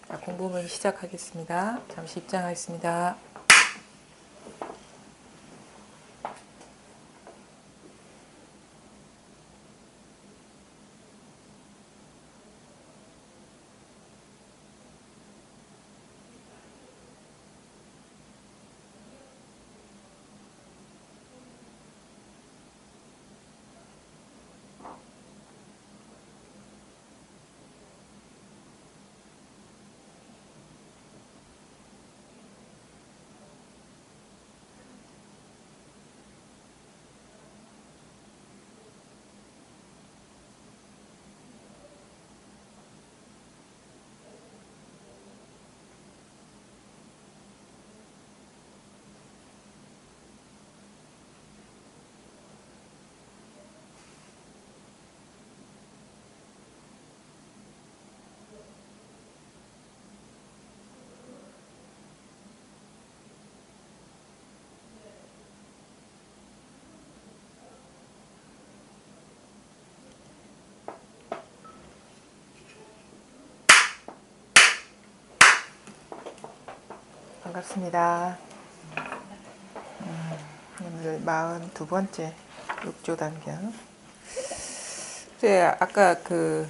자, 공부문 시작하겠습니다. 잠시 입장하겠습니다. 반갑습니다. 오늘 42번째 육조단경. 네, 아까 그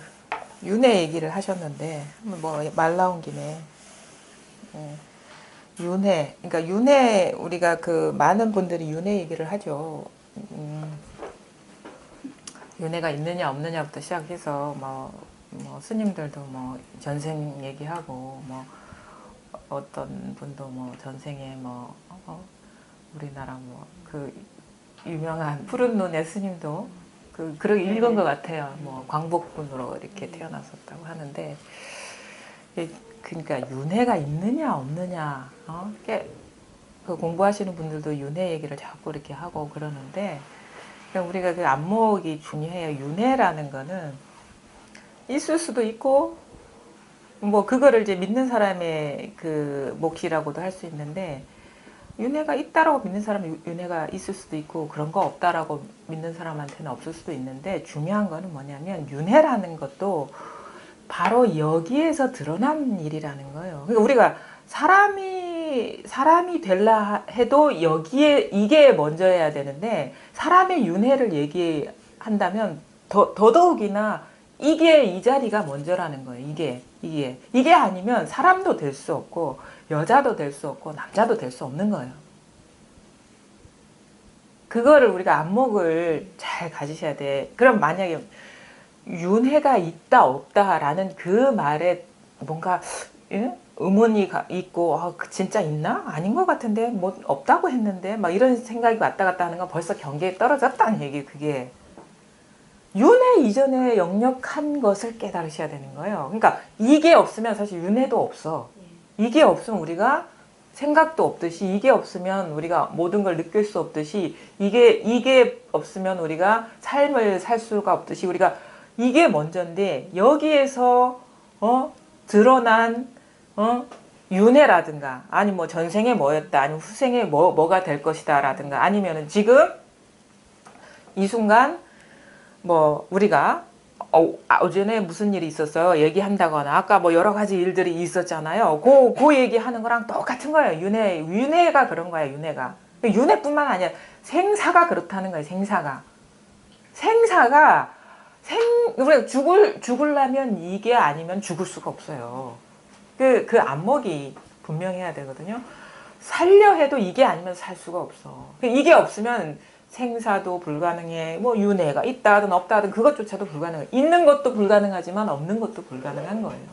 윤회 얘기를 하셨는데 뭐 말 나온 김에 윤회, 그러니까 윤회 우리가 그 많은 분들이 윤회 얘기를 하죠. 윤회가 있느냐 없느냐부터 시작해서 뭐 스님들도 뭐 전생 얘기하고 뭐 어떤 분도 뭐 전생에 뭐 우리나라 뭐 그 유명한 푸른 눈의 스님도 그렇게 읽은 것 같아요. 뭐 광복군으로 이렇게 태어났었다고 하는데, 그러니까 윤회가 있느냐 없느냐, 그 공부하시는 분들도 윤회 얘기를 자꾸 이렇게 하고 그러는데, 그러니까 우리가 그 안목이 중요해요. 윤회라는 거는 있을 수도 있고, 뭐 그거를 이제 믿는 사람의 그 몫이라고도 할 수 있는데, 윤회가 있다라고 믿는 사람은 윤회가 있을 수도 있고 그런 거 없다라고 믿는 사람한테는 없을 수도 있는데, 중요한 거는 뭐냐면 윤회라는 것도 바로 여기에서 드러난 일이라는 거예요. 그러니까 우리가 사람이 되려 해도 여기에 이게 먼저여야 되는데, 사람의 윤회를 얘기한다면 더더욱이나 이게 이 자리가 먼저라는 거예요. 이게 아니면 사람도 될 수 없고 여자도 될 수 없고 남자도 될 수 없는 거예요. 그거를 우리가 안목을 잘 가지셔야 돼. 그럼 만약에 윤회가 있다 없다라는 그 말에 뭔가 의문이 있고, 진짜 있나? 아닌 것 같은데 뭐 없다고 했는데 막 이런 생각이 왔다 갔다 하는 건 벌써 경계에 떨어졌다는 얘기. 그게 윤회 이전에 역력한 것을 깨달으셔야 되는 거예요. 그러니까 이게 없으면 사실 윤회도 없어. 이게 없으면 우리가 생각도 없듯이, 이게 없으면 우리가 모든 걸 느낄 수 없듯이, 이게 없으면 우리가 삶을 살 수가 없듯이, 우리가 이게 먼저인데 여기에서 드러난 윤회라든가, 아니 뭐 전생에 뭐였다, 아니면 후생에 뭐가 될 것이다라든가, 아니면은 지금 이 순간 뭐 우리가 오전에 무슨 일이 있었어요 얘기한다거나, 아까 뭐 여러 가지 일들이 있었잖아요. 그 얘기하는 거랑 똑같은 거예요. 윤회가 그런 거예요. 윤회뿐만 아니라 생사가 그렇다는 거예요. 생사가 우리가 죽으려면 이게 아니면 죽을 수가 없어요. 그 안목이 분명해야 되거든요. 살려 해도 이게 아니면 살 수가 없어. 이게 없으면 생사도 불가능해. 뭐 윤회가 있다 하든 없다 하든 그것조차도 불가능해. 있는 것도 불가능하지만 없는 것도 불가능한 거예요.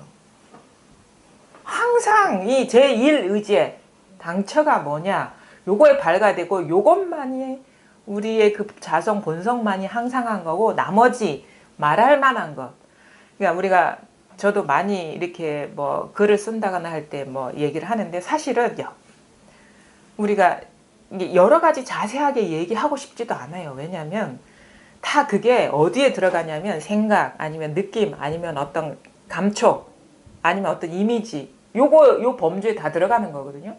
항상 이 제1의지에 당처가 뭐냐, 요거에 발가되고 요것만이 우리의 그 자성 본성만이 항상한 거고, 나머지 말할 만한 것, 그러니까 저도 많이 이렇게 뭐 글을 쓴다거나 할 때 뭐 얘기를 하는데, 사실은 우리가 여러 가지 자세하게 얘기하고 싶지도 않아요. 왜냐하면 다 그게 어디에 들어가냐면 생각, 아니면 느낌, 아니면 어떤 감촉, 아니면 어떤 이미지, 요 범주에 다 들어가는 거거든요.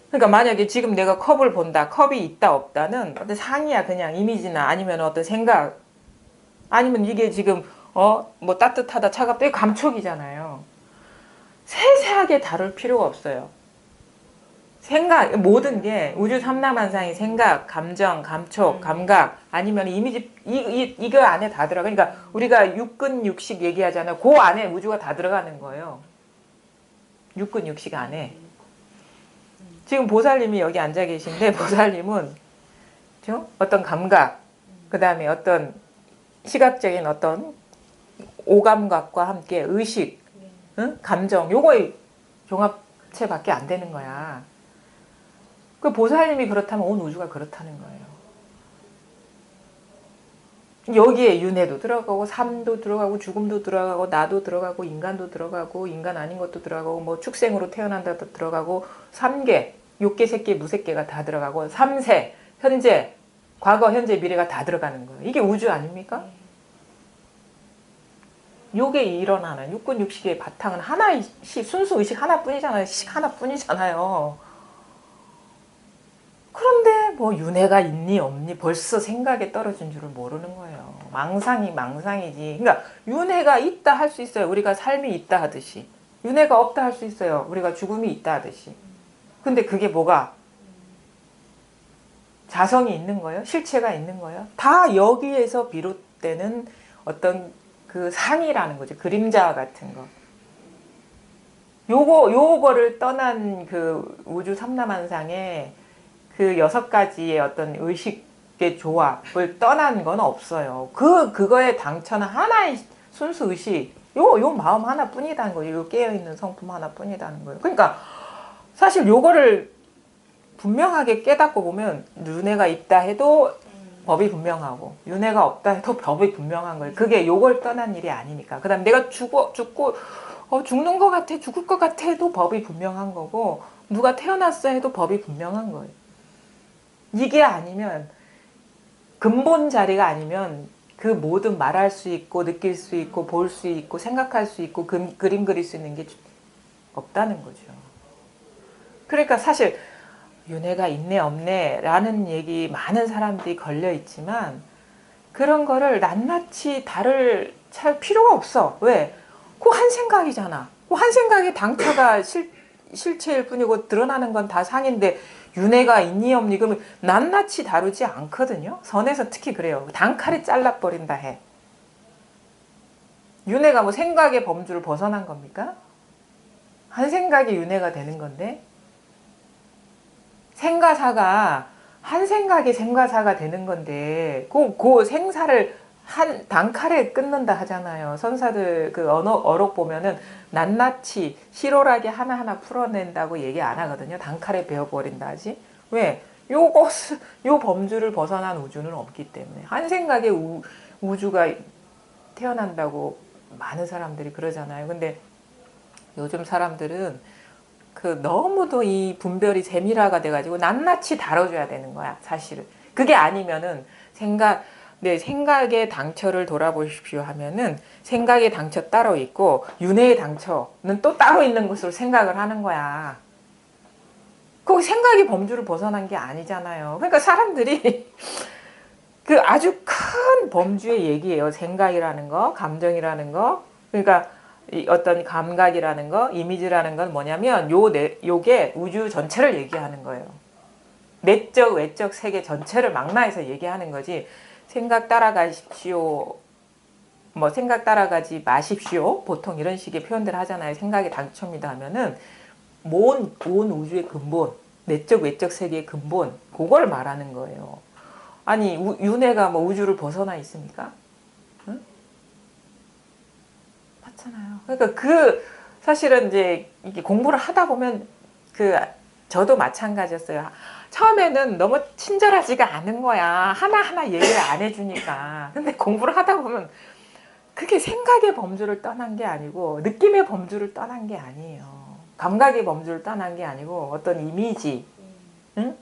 그러니까 만약에 지금 내가 컵을 본다, 컵이 있다 없다는 어떤 상이야, 그냥 이미지나 아니면 어떤 생각, 아니면 이게 지금 뭐 따뜻하다 차갑다, 이게 감촉이잖아요. 심하게 다룰 필요가 없어요. 생각, 모든 게 우주 삼라만상이 생각, 감정, 감촉, 감각 아니면 이미지 이거 안에 다 들어가. 그러니까 우리가 육근 육식 얘기하잖아요. 그 안에 우주가 다 들어가는 거예요. 육근 육식 안에. 지금 보살님이 여기 앉아 계신데 보살님은 어떤 감각, 그 다음에 어떤 시각적인 어떤 오감각과 함께 의식, 응? 감정, 요거의 종합체밖에 안 되는 거야. 그 보살님이 그렇다면 온 우주가 그렇다는 거예요. 여기에 윤회도 들어가고 삶도 들어가고 죽음도 들어가고 나도 들어가고 인간도 들어가고 인간 아닌 것도 들어가고 뭐 축생으로 태어난다도 들어가고 3계, 6계, 새계, 무새계가 다 들어가고 3세, 현재, 과거, 현재, 미래가 다 들어가는 거예요. 이게 우주 아닙니까? 요게 일어나는 육군 육식의 바탕은 하나의 순수 의식 하나뿐이잖아요. 식 하나뿐이잖아요. 그런데 뭐 윤회가 있니 없니 벌써 생각에 떨어진 줄을 모르는 거예요. 망상이 망상이지. 그러니까 윤회가 있다 할 수 있어요. 우리가 삶이 있다 하듯이. 윤회가 없다 할 수 있어요. 우리가 죽음이 있다 하듯이. 근데 그게 뭐가 자성이 있는 거예요? 실체가 있는 거예요? 다 여기에서 비롯되는 어떤 그 상이라는 거죠. 그림자와 같은 거. 요거를 떠난 그 우주 삼라만상에 그 6가지의 어떤 의식의 조합을 떠난 건 없어요. 그거의 당처는 하나의 순수 의식, 요 마음 하나뿐이다는 거예요. 요 깨어있는 성품 하나뿐이다는 거예요. 그러니까 사실 요거를 분명하게 깨닫고 보면 윤회가 있다 해도 법이 분명하고 윤회가 없다 해도 법이 분명한 거예요. 그게 요걸 떠난 일이 아니니까. 그 다음 내가 죽고 죽는 것 같아 죽을 것 같아 해도 법이 분명한 거고 누가 태어났어 해도 법이 분명한 거예요. 이게 아니면 근본 자리가 아니면 그 모든 말할 수 있고 느낄 수 있고 볼 수 있고 생각할 수 있고 그림 그릴 수 있는 게 없다는 거죠. 그러니까 사실 윤회가 있네 없네 라는 얘기 많은 사람들이 걸려 있지만 그런 거를 낱낱이 찰 필요가 없어. 왜? 그 한 생각이잖아. 그 한 생각이 당처가 실체일 뿐이고 드러나는 건 다 상인데 윤회가 있니 없니 그러면 낱낱이 다루지 않거든요. 선에서 특히 그래요. 단칼에 잘라버린다 해. 윤회가 뭐 생각의 범주를 벗어난 겁니까? 한 생각이 윤회가 되는 건데 생가사가 한 생각이 생가사가 되는 건데 그 생사를 한 단칼에 끊는다 하잖아요. 선사들 그 어록 보면은 낱낱이 실오라게 하나하나 풀어낸다고 얘기 안 하거든요. 단칼에 베어버린다 하지. 왜? 요 범주를 벗어난 우주는 없기 때문에 한 생각에 우주가 태어난다고 많은 사람들이 그러잖아요. 근데 요즘 사람들은 그 너무도 이 분별이 세밀화가 돼가지고 낱낱이 다뤄줘야 되는 거야, 사실은. 그게 아니면은 내 생각의 당처를 돌아보십시오 하면은 생각의 당처 따로 있고 윤회의 당처는 또 따로 있는 것으로 생각을 하는 거야. 그 생각이 범주를 벗어난 게 아니잖아요. 그러니까 사람들이 그 아주 큰 범주의 얘기예요. 생각이라는 거, 감정이라는 거. 그러니까 이 어떤 감각이라는 거, 이미지라는 건 뭐냐면 요게 우주 전체를 얘기하는 거예요. 내적, 외적 세계 전체를 망라해서 얘기하는 거지. 생각 따라가십시오. 뭐 생각 따라가지 마십시오. 보통 이런 식의 표현들 하잖아요. 생각이 당초입니다 하면은 온 우주의 근본, 내적, 외적 세계의 근본, 그걸 말하는 거예요. 아니 윤회가 뭐 우주를 벗어나 있습니까? 응? 맞잖아요. 그러니까 사실은 이제 이게 공부를 하다 보면 저도 마찬가지였어요. 처음에는 너무 친절하지가 않은 거야. 하나하나 얘기를 안 해주니까. 근데 공부를 하다 보면 그게 생각의 범주를 떠난 게 아니고 느낌의 범주를 떠난 게 아니에요. 감각의 범주를 떠난 게 아니고 어떤 이미지, 응?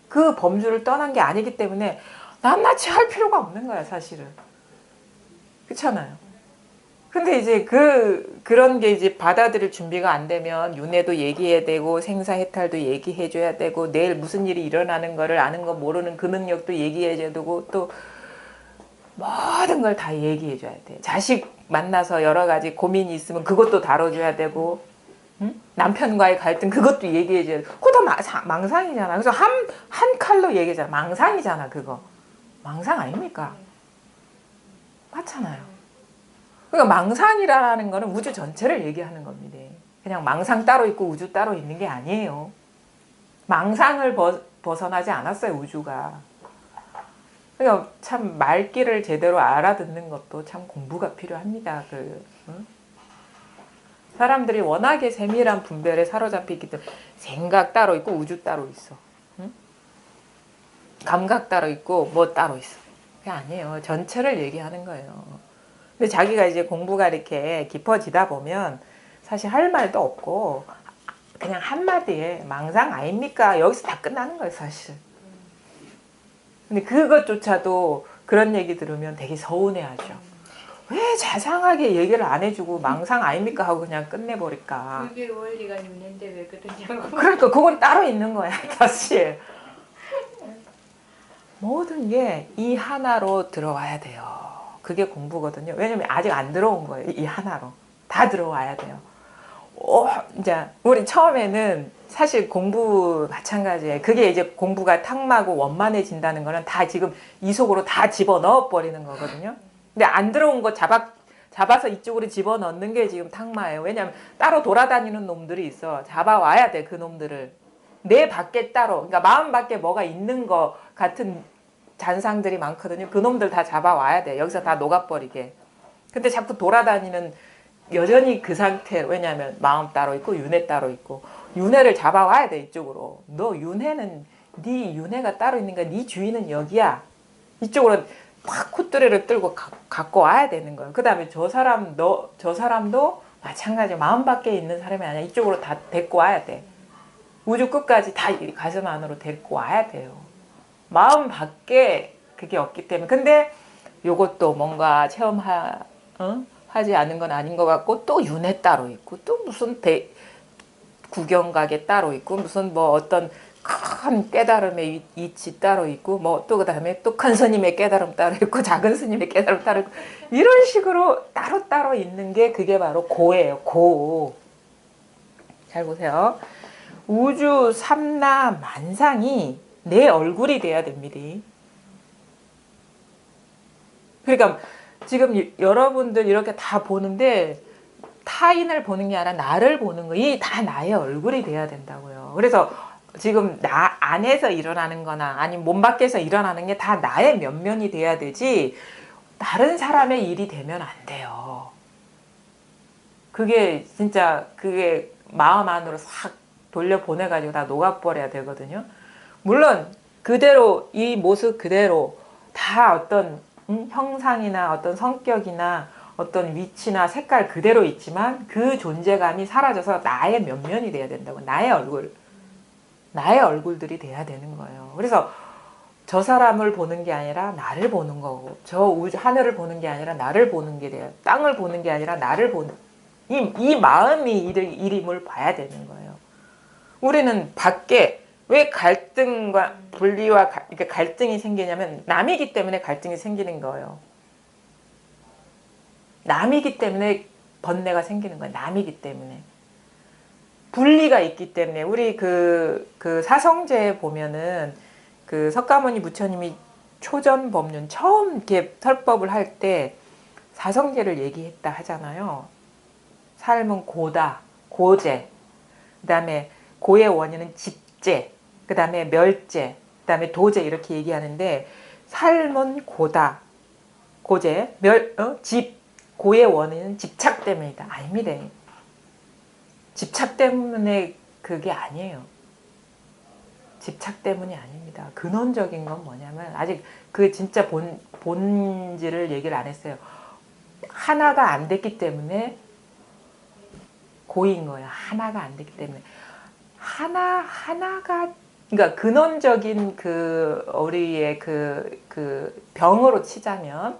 그 범주를 떠난 게 아니기 때문에 낱낱이 할 필요가 없는 거야, 사실은. 그렇잖아요. 근데 이제 그런 게 이제 받아들일 준비가 안 되면 윤회도 얘기해야 되고 생사해탈도 얘기해줘야 되고 내일 무슨 일이 일어나는 거를 아는 거 모르는 그 능력도 얘기해줘야 되고 또 모든 걸 다 얘기해줘야 돼. 자식 만나서 여러 가지 고민이 있으면 그것도 다뤄줘야 되고 응? 남편과의 갈등 그것도 얘기해줘야 돼. 그거 다 망상이잖아. 그래서 한 칼로 얘기하잖아. 망상이잖아 그거. 망상 아닙니까? 맞잖아요. 그러니까 망상이라는 거는 우주 전체를 얘기하는 겁니다. 그냥 망상 따로 있고 우주 따로 있는 게 아니에요. 망상을 벗어나지 않았어요 우주가. 그러니까 참 말귀를 제대로 알아듣는 것도 참 공부가 필요합니다. 응? 사람들이 워낙에 세밀한 분별에 사로잡히기 때문에 생각 따로 있고 우주 따로 있어. 응? 감각 따로 있고 뭐 따로 있어. 그게 아니에요. 전체를 얘기하는 거예요. 근데 자기가 이제 공부가 이렇게 깊어지다 보면 사실 할 말도 없고 그냥 한마디에 망상 아닙니까? 여기서 다 끝나는 거예요 사실. 근데 그것조차도 그런 얘기 들으면 되게 서운해하죠. 왜 자상하게 얘기를 안 해주고 망상 아닙니까 하고 그냥 끝내버릴까. 그게 원리가 있는데 왜 그러냐고. 그러니까 그건 따로 있는 거야 사실. 모든 게 이 하나로 들어와야 돼요. 그게 공부거든요. 왜냐면 아직 안 들어온 거예요. 이 하나로. 다 들어와야 돼요. 이제 우리 처음에는 사실 공부 마찬가지예요. 그게 이제 공부가 탁마고 원만해진다는 거는 다 지금 이 속으로 다 집어넣어 버리는 거거든요. 근데 안 들어온 거 잡아서 이쪽으로 집어넣는 게 지금 탁마예요. 왜냐하면 따로 돌아다니는 놈들이 있어. 잡아와야 돼, 그 놈들을. 내 밖에 따로, 그러니까 마음 밖에 뭐가 있는 거 같은 잔상들이 많거든요. 그 놈들 다 잡아와야 돼. 여기서 다 녹아버리게. 근데 자꾸 돌아다니는 여전히 그 상태로. 왜냐하면 마음 따로 있고 윤회 따로 있고. 윤회를 잡아와야 돼, 이쪽으로. 너 윤회는 네 윤회가 따로 있는 거야. 네 주인은 여기야. 이쪽으로 확 콧뚜레를 들고 갖고 와야 되는 거예요. 그 다음에 저 사람도 마찬가지로 마음 밖에 있는 사람이 아니야. 이쪽으로 다 데리고 와야 돼. 우주 끝까지 다 가슴 안으로 데리고 와야 돼요. 마음 밖에 그게 없기 때문에. 근데 요것도 뭔가 하지 않은 건 아닌 것 같고 또 윤회 따로 있고 또 무슨 구경 가게 따로 있고 무슨 뭐 어떤 큰 깨달음의 이치 따로 있고 뭐 또 그 다음에 또 큰 스님의 깨달음 따로 있고 작은 스님의 깨달음 따로 있고 이런 식으로 따로따로 있는 게 그게 바로 고예요. 고. 잘 보세요. 우주 삼라 만상이 내 얼굴이 돼야 됩니다. 그러니까 지금 여러분들 이렇게 다 보는데 타인을 보는 게 아니라 나를 보는 거, 이 다 나의 얼굴이 돼야 된다고요. 그래서 지금 나 안에서 일어나는 거나 아니면 몸 밖에서 일어나는 게 다 나의 면면이 돼야 되지 다른 사람의 일이 되면 안 돼요. 그게 진짜 그게 마음 안으로 싹 돌려보내가지고 다 녹아버려야 되거든요. 물론 그대로 이 모습 그대로 다 어떤 형상이나 어떤 성격이나 어떤 위치나 색깔 그대로 있지만 그 존재감이 사라져서 나의 면면이 돼야 된다고. 나의 얼굴들이 돼야 되는 거예요. 그래서 저 사람을 보는 게 아니라 나를 보는 거고 저 우주 하늘을 보는 게 아니라 나를 보는 게 돼요. 땅을 보는 게 아니라 나를 보는 이 마음이 이름을 봐야 되는 거예요. 우리는 밖에 왜 갈등과 분리와 그러니까 갈등이 생기냐면 남이기 때문에 갈등이 생기는 거예요. 남이기 때문에 번뇌가 생기는 거예요. 남이기 때문에. 분리가 있기 때문에 우리 그 사성제에 보면은 그 석가모니 부처님이 초전법륜 처음 이렇게 설법을 할 때 사성제를 얘기했다 하잖아요. 삶은 고다, 고제, 그 다음에 고의 원인은 집제, 그 다음에 멸제, 그 다음에 도제 이렇게 얘기하는데 삶은 고다, 고제, 고의 원인은 집착 때문이다. 아닙니다. 집착 때문에 그게 아니에요. 집착 때문이 아닙니다. 근원적인 건 뭐냐면 아직 그 진짜 본질을 얘기를 안 했어요. 하나가 안 됐기 때문에 고인 거예요. 하나가 안 됐기 때문에. 하나가 그러니까 근원적인 우리의 그 병으로 치자면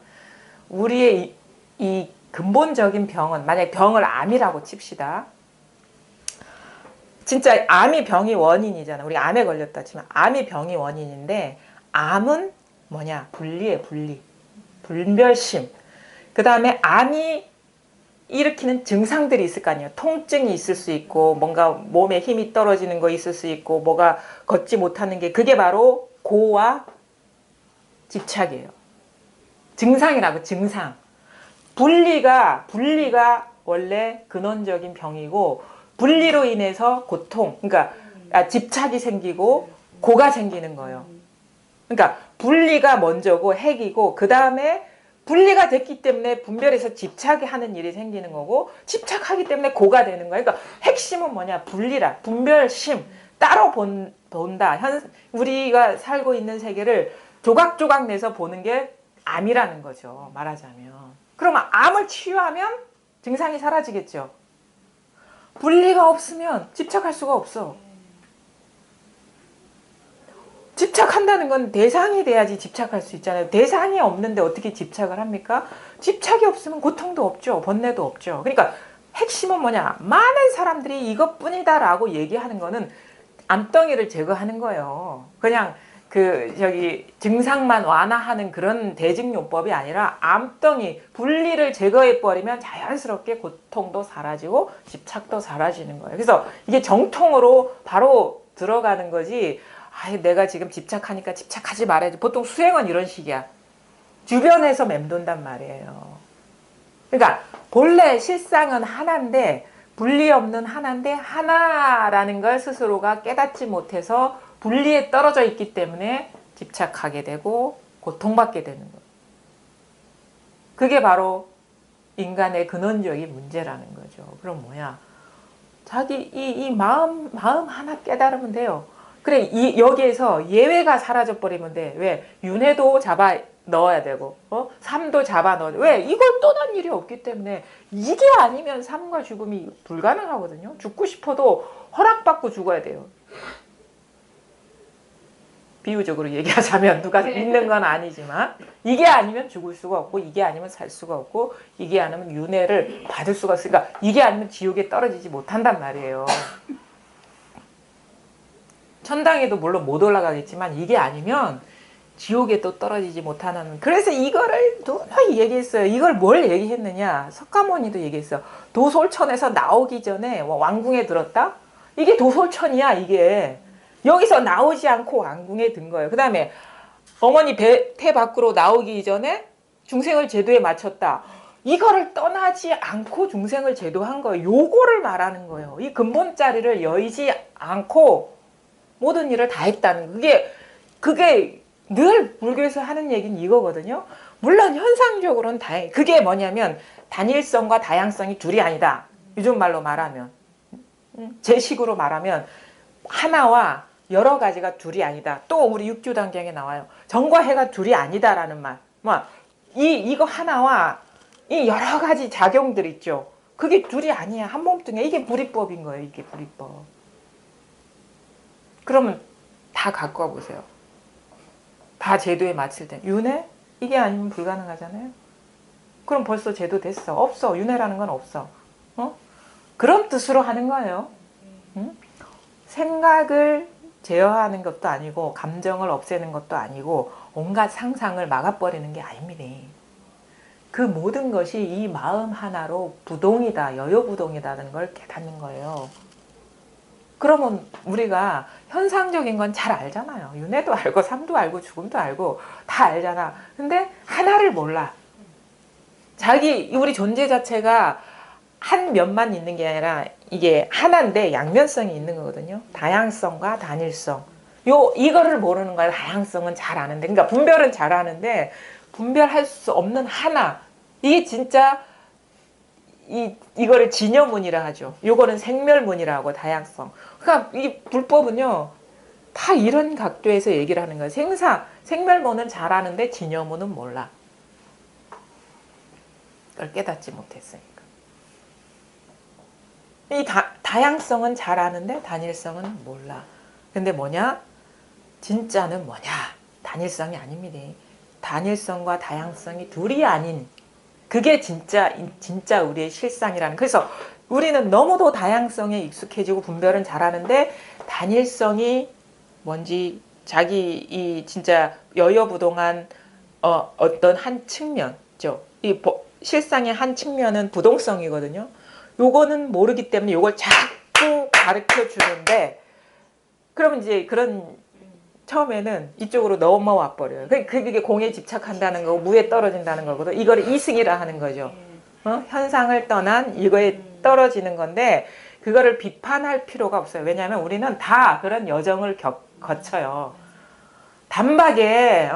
우리의 이 근본적인 병은 만약에 병을 암이라고 칩시다. 진짜 암이 병이 원인이잖아. 우리 암에 걸렸다 치면 암이 병이 원인인데 암은 뭐냐? 분리에 분리. 분별심. 그 다음에 암이 일으키는 증상들이 있을 거 아니에요. 통증이 있을 수 있고 뭔가 몸에 힘이 떨어지는 거 있을 수 있고 뭐가 걷지 못하는 게 그게 바로 고와 집착이에요. 증상이라고 증상. 분리가 원래 근원적인 병이고 분리로 인해서 고통 그러니까 집착이 생기고 고가 생기는 거예요. 그러니까 분리가 먼저고 핵이고 그 다음에 분리가 됐기 때문에 분별해서 집착이 하는 일이 생기는 거고 집착하기 때문에 고가 되는 거예요. 그러니까 핵심은 뭐냐 분리라 분별심 따로 본다. 우리가 살고 있는 세계를 조각조각 내서 보는 게 암이라는 거죠. 말하자면. 그러면 암을 치유하면 증상이 사라지겠죠. 분리가 없으면 집착할 수가 없어. 집착한다는 건 대상이 돼야지 집착할 수 있잖아요. 대상이 없는데 어떻게 집착을 합니까? 집착이 없으면 고통도 없죠. 번뇌도 없죠. 그러니까 핵심은 뭐냐? 많은 사람들이 이것뿐이다 라고 얘기하는 거는 암덩이를 제거하는 거예요. 그냥 증상만 완화하는 그런 대증요법이 아니라 암덩이 분리를 제거해버리면 자연스럽게 고통도 사라지고 집착도 사라지는 거예요. 그래서 이게 정통으로 바로 들어가는 거지. 내가 지금 집착하니까 집착하지 말아야지. 보통 수행은 이런 식이야. 주변에서 맴돈단 말이에요. 그러니까 본래 실상은 하나인데 분리 없는 하나인데 하나라는 걸 스스로가 깨닫지 못해서 분리에 떨어져 있기 때문에 집착하게 되고 고통받게 되는 거예요. 그게 바로 인간의 근원적인 문제라는 거죠. 그럼 뭐야? 자기 이 마음 하나 깨달으면 돼요. 그래 여기에서 예외가 사라져 버리면 돼. 왜? 윤회도 잡아 넣어야 되고 삶도 잡아 넣어야 돼. 왜? 이걸 떠난 일이 없기 때문에 이게 아니면 삶과 죽음이 불가능하거든요. 죽고 싶어도 허락받고 죽어야 돼요. 비유적으로 얘기하자면 누가 있는 건 아니지만 이게 아니면 죽을 수가 없고 이게 아니면 살 수가 없고 이게 아니면 윤회를 받을 수가 없으니까 이게 아니면 지옥에 떨어지지 못한단 말이에요. 천당에도 물론 못 올라가겠지만 이게 아니면 지옥에 또 떨어지지 못하는. 그래서 이거를 도저히 얘기했어요. 이걸 뭘 얘기했느냐. 석가모니도 얘기했어요. 도솔천에서 나오기 전에 왕궁에 들었다? 이게 도솔천이야 이게. 여기서 나오지 않고 왕궁에 든 거예요. 그 다음에 어머니 태 밖으로 나오기 전에 중생을 제도에 마쳤다. 이거를 떠나지 않고 중생을 제도한 거예요. 요거를 말하는 거예요. 이 근본자리를 여의지 않고 모든 일을 다 했다는 그게 늘 불교에서 하는 얘기는 이거거든요. 물론 현상적으로는 그게 뭐냐면 단일성과 다양성이 둘이 아니다. 요즘 말로 말하면 제 식으로 말하면 하나와 여러 가지가 둘이 아니다. 또 우리 육조단경에 나와요. 정과 해가 둘이 아니다라는 말. 이거 하나와 이 여러 가지 작용들 있죠. 그게 둘이 아니야. 한 몸뚱이야. 이게 불이법인 거예요. 이게 불이법. 그러면 다 갖고 와보세요. 다 제도에 맞출 때. 윤회? 이게 아니면 불가능하잖아요. 그럼 벌써 제도 됐어. 없어. 윤회라는 건 없어. 그런 뜻으로 하는 거예요. 생각을 제어하는 것도 아니고 감정을 없애는 것도 아니고 온갖 상상을 막아버리는 게 아닙니다. 그 모든 것이 이 마음 하나로 부동이다. 여여부동이다는 걸 깨닫는 거예요. 그러면 우리가 현상적인 건 잘 알잖아요. 윤회도 알고 삶도 알고 죽음도 알고 다 알잖아. 근데 하나를 몰라. 우리 존재 자체가 한 면만 있는 게 아니라 이게 하나인데 양면성이 있는 거거든요. 다양성과 단일성. 이거를 모르는 거야. 다양성은 잘 아는데. 그러니까 분별은 잘 아는데 분별할 수 없는 하나. 이게 진짜 이거를 진여문이라 하죠. 요거는 생멸문이라고 다양성. 그러니까 이 불법은요. 다 이런 각도에서 얘기를 하는 거예요. 생멸문은 잘 아는데 진여문은 몰라. 그걸 깨닫지 못했으니까. 이 다양성은 잘 아는데 단일성은 몰라. 근데 뭐냐? 진짜는 뭐냐? 단일성이 아닙니다. 단일성과 다양성이 둘이 아닌 그게 진짜 우리의 실상이라는. 그래서 우리는 너무도 다양성에 익숙해지고 분별은 잘하는데 단일성이 뭔지 진짜 여여부동한 어떤 한 측면죠. 실상의 한 측면은 부동성이거든요. 요거는 모르기 때문에 요걸 자꾸 가르쳐 주는데 그럼 이제 그런 처음에는 이쪽으로 넘어와 버려요. 그게 공에 집착한다는 거고 무에 떨어진다는 거거든. 이거를 이승이라 하는 거죠. 현상을 떠난 이거에 떨어지는 건데 그거를 비판할 필요가 없어요. 왜냐하면 우리는 다 그런 여정을 거쳐요. 단박에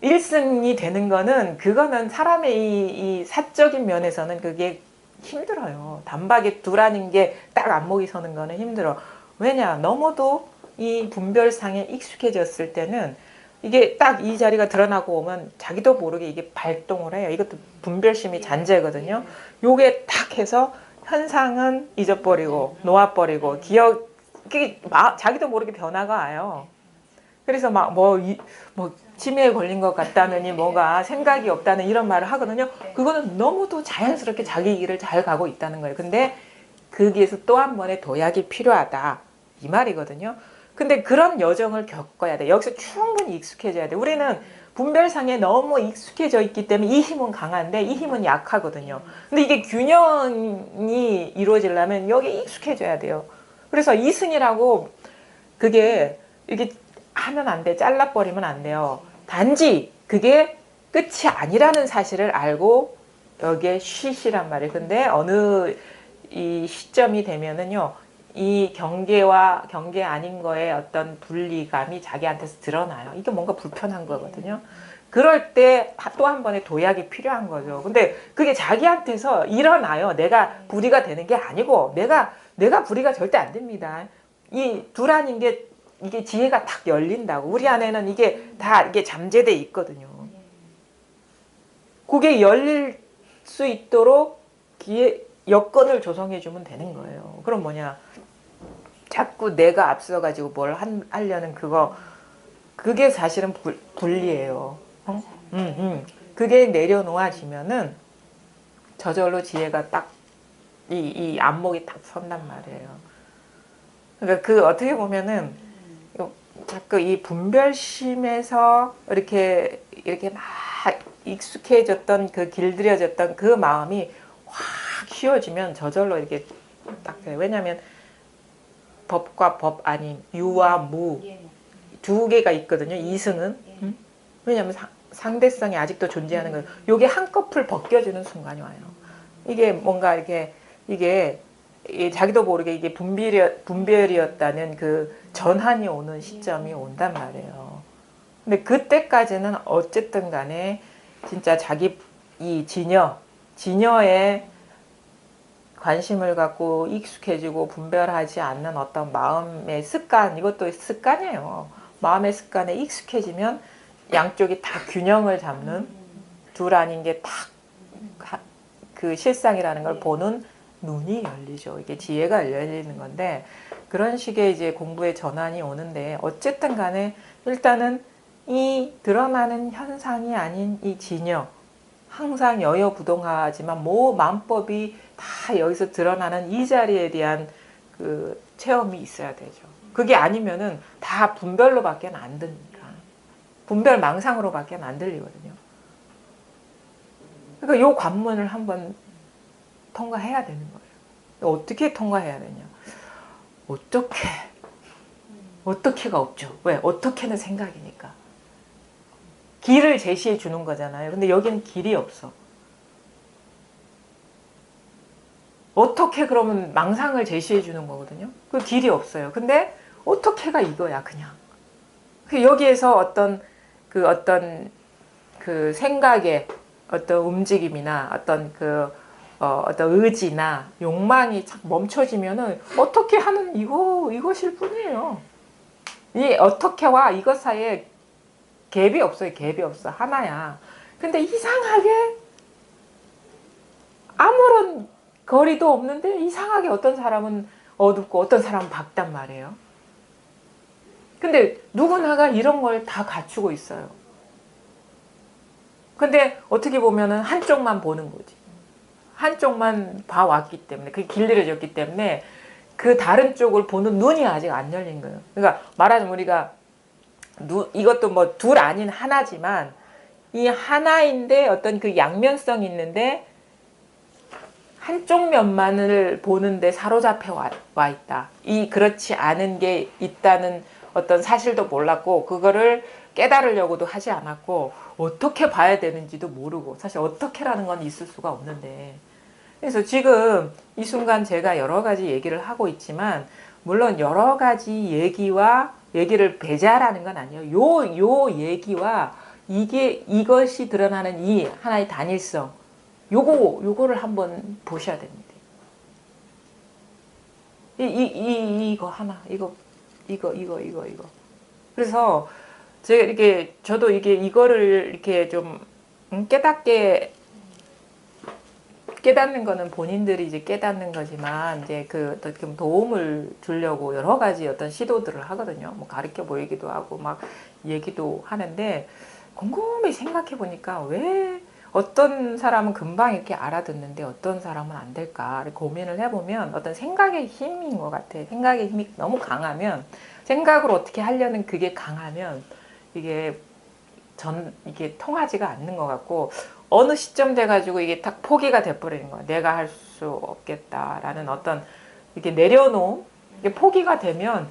1승이 되는 거는 그거는 사람의 이 사적인 면에서는 그게 힘들어요. 단박에 두라는 게 딱 안목이 서는 거는 힘들어. 왜냐? 너무도 이 분별상에 익숙해졌을 때는 이게 딱 이 자리가 드러나고 오면 자기도 모르게 이게 발동을 해요. 이것도 분별심이 잔재거든요. 요게 딱 해서 현상은 잊어버리고 놓아버리고 자기도 모르게 변화가 와요. 그래서 막 뭐 치매에 걸린 것 같다느니 뭐가 생각이 없다는 이런 말을 하거든요. 그거는 너무도 자연스럽게 자기 길을 잘 가고 있다는 거예요. 근데 거기에서 또 한 번의 도약이 필요하다 이 말이거든요. 근데 그런 여정을 겪어야 돼. 여기서 충분히 익숙해져야 돼. 우리는 분별상에 너무 익숙해져 있기 때문에 이 힘은 강한데 이 힘은 약하거든요. 근데 이게 균형이 이루어지려면 여기에 익숙해져야 돼요. 그래서 이승이라고 그게 이게 하면 안 돼. 잘라버리면 안 돼요. 단지 그게 끝이 아니라는 사실을 알고 여기에 쉬시란 말이에요. 근데 어느 이 시점이 되면은요. 이 경계와 경계 아닌 거에 어떤 분리감이 자기한테서 드러나요. 이게 뭔가 불편한 거거든요. 그럴 때 또 한 번의 도약이 필요한 거죠. 근데 그게 자기한테서 일어나요. 내가 불이가 되는 게 아니고 내가 불이가 절대 안 됩니다. 이 두라는 게 이게 지혜가 탁 열린다고. 우리 안에는 이게 다 이게 잠재돼 있거든요. 그게 열릴 수 있도록 여건을 조성해 주면 되는 거예요. 그럼 뭐냐? 자꾸 내가 앞서가지고 뭘 하려는 그게 사실은 불리해요. 그게 내려놓아지면은 저절로 지혜가 딱 이 안목이 딱 선단 말이에요. 그러니까 어떻게 보면은 자꾸 이 분별심에서 이렇게 막 익숙해졌던 길들여졌던 그 마음이 확 휘어지면 저절로 이렇게 딱 돼요. 왜냐하면 법과 법 아닌 유와 무 두 개가 있거든요. 이승은. 왜냐하면 상대성이 아직도 존재하는 거예요. 요게 한꺼풀 벗겨주는 순간이 와요. 이게 뭔가 이게 자기도 모르게 이게 분별이었다는 그 전환이 오는 시점이 온단 말이에요. 근데 그때까지는 어쨌든 간에 진짜 자기 이 진여에 관심을 갖고 익숙해지고 분별하지 않는 어떤 마음의 습관, 이것도 습관이에요. 마음의 습관에 익숙해지면 양쪽이 다 균형을 잡는 둘 아닌 게 딱 그 실상이라는 걸 보는 눈이 열리죠. 이게 지혜가 열리는 건데 그런 식의 이제 공부의 전환이 오는데 어쨌든 간에 일단은 이 드러나는 현상이 아닌 이 진여 항상 여여부동하지만 만법이 다 여기서 드러나는 이 자리에 대한 그 체험이 있어야 되죠. 그게 아니면은 다 분별로밖에 안 들리니까. 분별 망상으로밖에 안 들리거든요. 그러니까 요 관문을 한번 통과해야 되는 거예요. 어떻게 통과해야 되냐? 어떻게가 없죠. 왜? 어떻게는 생각이니까. 길을 제시해 주는 거잖아요. 근데 여기는 길이 없어. 어떻게 그러면 망상을 제시해 주는 거거든요. 그 길이 없어요. 근데 어떻게가 이거야, 그냥. 여기에서 어떤 그 생각의 어떤 움직임이나 어떤 의지나 욕망이 착 멈춰지면은 어떻게 하는 이것일 뿐이에요. 이 어떻게와 이것 사이에 갭이 없어요. 갭이 없어. 하나야. 근데 이상하게 아무런 거리도 없는데 이상하게 어떤 사람은 어둡고 어떤 사람은 밝단 말이에요. 근데 누구나가 이런 걸 다 갖추고 있어요. 근데 어떻게 보면은 한쪽만 보는 거지. 한쪽만 봐왔기 때문에 그게 길들여졌기 때문에 그 다른 쪽을 보는 눈이 아직 안 열린 거예요. 그러니까 말하자면 우리가 이것도 뭐 둘 아닌 하나지만 이 하나인데 어떤 그 양면성이 있는데 한쪽 면만을 보는데 사로잡혀 와 있다. 이 그렇지 않은 게 있다는 어떤 사실도 몰랐고 그거를 깨달으려고도 하지 않았고 어떻게 봐야 되는지도 모르고 사실 어떻게라는 건 있을 수가 없는데 그래서 지금 이 순간 제가 여러 가지 얘기를 하고 있지만 물론 여러 가지 얘기를 배제하라는 건 아니에요. 요 얘기와 이것이 드러나는 이 하나의 단일성 요거를 한번 보셔야 됩니다. 이거 하나, 이거. 그래서 제가 저도 이거를 이렇게 좀 깨닫는 거는 본인들이 이제 깨닫는 거지만 이제 그 어떻게 도움을 주려고 여러 가지 어떤 시도들을 하거든요. 뭐 가르쳐 보이기도 하고 막 얘기도 하는데 곰곰이 생각해 보니까 왜 어떤 사람은 금방 이렇게 알아듣는데 어떤 사람은 안 될까 고민을 해보면 어떤 생각의 힘인 것 같아. 생각의 힘이 너무 강하면 생각으로 어떻게 하려는 그게 강하면 이게 통하지가 않는 것 같고 어느 시점 돼가지고 이게 딱 포기가 돼버리는 거야. 내가 할 수 없겠다라는 어떤 이렇게 내려놓음, 이게 포기가 되면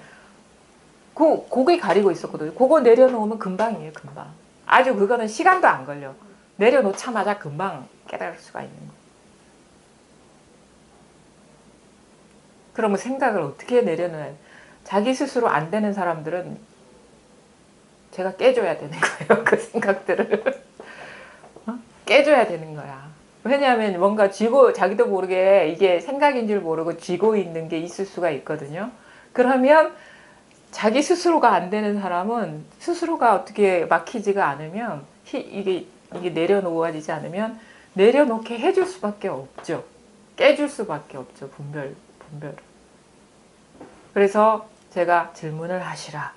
고개 가리고 있었거든요. 그거 내려놓으면 금방이에요, 금방. 아주 그거는 시간도 안 걸려. 내려놓자마자 금방 깨달을 수가 있는 거예요. 그러면 생각을 어떻게 내려놓아야 돼? 자기 스스로 안 되는 사람들은 제가 깨줘야 되는 거예요. 그 생각들을. 깨줘야 되는 거야. 왜냐하면 뭔가 자기도 모르게 이게 생각인 줄 모르고 쥐고 있는 게 있을 수가 있거든요. 그러면 자기 스스로가 안 되는 사람은 스스로가 어떻게 막히지가 않으면 이게 내려놓아지지 않으면 내려놓게 해줄 수밖에 없죠. 깨줄 수밖에 없죠. 분별을. 그래서 제가 질문을 하시라.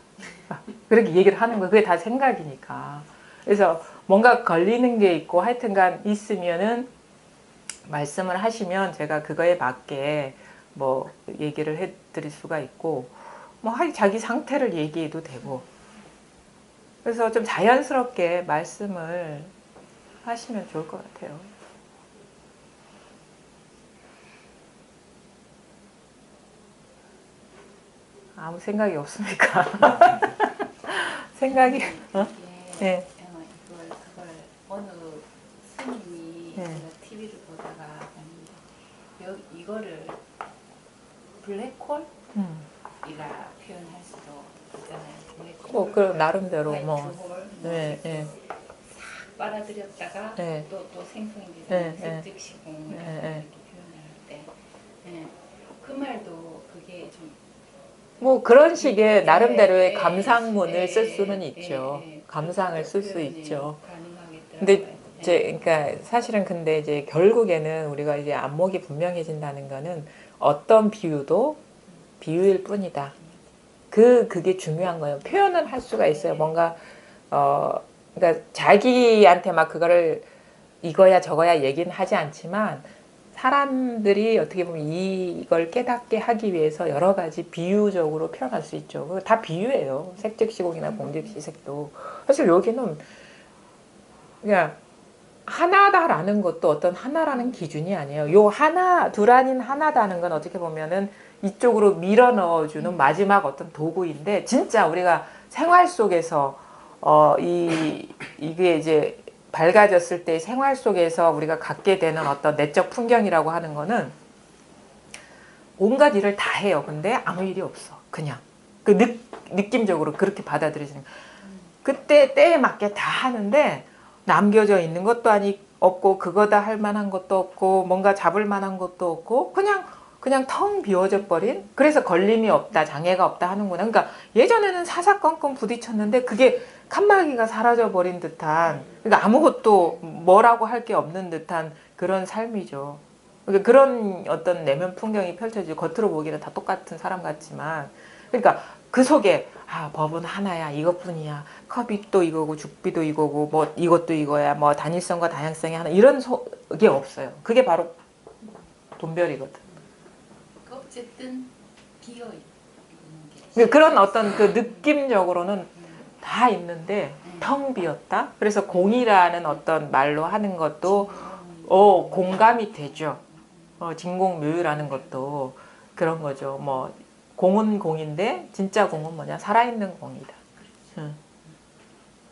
그렇게 얘기를 하는 거예요. 그게 다 생각이니까. 그래서 뭔가 걸리는 게 있고 하여튼간 있으면은 말씀을 하시면 제가 그거에 맞게 뭐 얘기를 해드릴 수가 있고 뭐 자기 상태를 얘기해도 되고 그래서 좀 자연스럽게 말씀을 하시면 좋을 것 같아요. 아무 생각이 없습니까? 생각이 네. 그걸 어느 스님이 네. 제가 TV를 보다가 이거를 블랙홀이라 표현할 수도 있잖아요. 블랙홀. 그 나름대로 뭐 화이트홀, 네, 네. 싹 빨아들였다가 네. 또 생성이 네, 되잖아요. 네. 색즉시공이라고 네, 네. 이렇게 표현을 할 때. 네. 그 말도 그게 좀 뭐 그런 식의 나름대로의 예, 감상문을 예, 쓸 수는 예, 있죠. 예, 감상을 쓸 수 표현이 있죠. 근데 가능하겠더라고요. 그러니까 사실은 근데 이제 결국에는 우리가 이제 안목이 분명해진다는 거는 어떤 비유도 비유일 뿐이다. 그게 중요한 거예요. 표현은 할 수가 있어요. 뭔가 그러니까 자기한테 막 그거를 이거야 저거야 얘기는 하지 않지만 사람들이 어떻게 보면 이걸 깨닫게 하기 위해서 여러 가지 비유적으로 표현할 수 있죠. 그거 다 비유예요. 색즉시공이나 공즉시색도. 사실 여기는 그냥 하나다라는 것도 어떤 하나라는 기준이 아니에요. 요 하나, 둘 아닌 하나다는 건 어떻게 보면은 이쪽으로 밀어 넣어주는 마지막 어떤 도구인데, 진짜 우리가 생활 속에서, 이게 이제 밝아졌을 때 생활 속에서 우리가 갖게 되는 어떤 내적 풍경이라고 하는 거는 온갖 일을 다 해요. 근데 아무 일이 없어. 그냥. 느낌적으로 그렇게 받아들여지는 거예요. 그때 때에 맞게 다 하는데, 남겨져 있는 것도 없고 그거다 할 만한 것도 없고 뭔가 잡을 만한 것도 없고 그냥 텅 비워져 버린. 그래서 걸림이 없다 장애가 없다 하는구나. 그러니까 예전에는 사사건건 부딪혔는데 그게 칸막이가 사라져 버린 듯한, 그러니까 아무것도 뭐라고 할 게 없는 듯한 그런 삶이죠. 그러니까 그런 어떤 내면 풍경이 펼쳐지고 겉으로 보기는 다 똑같은 사람 같지만, 그러니까 그 속에 법은 하나야, 이것뿐이야, 컵이 또 이거고 죽비도 이거고 뭐 이것도 이거야, 뭐 단일성과 다양성이 하나, 이런 게 없어요. 그게 바로 돈별이거든. 어쨌든 비어 있는 게 그런 어떤 그 느낌적으로는 다 있는데 텅 비었다. 그래서 공이라는 어떤 말로 하는 것도 공감이 되죠. 진공묘유라는 것도 그런 거죠. 뭐 공은 공인데 진짜 공은 뭐냐? 살아있는 공이다.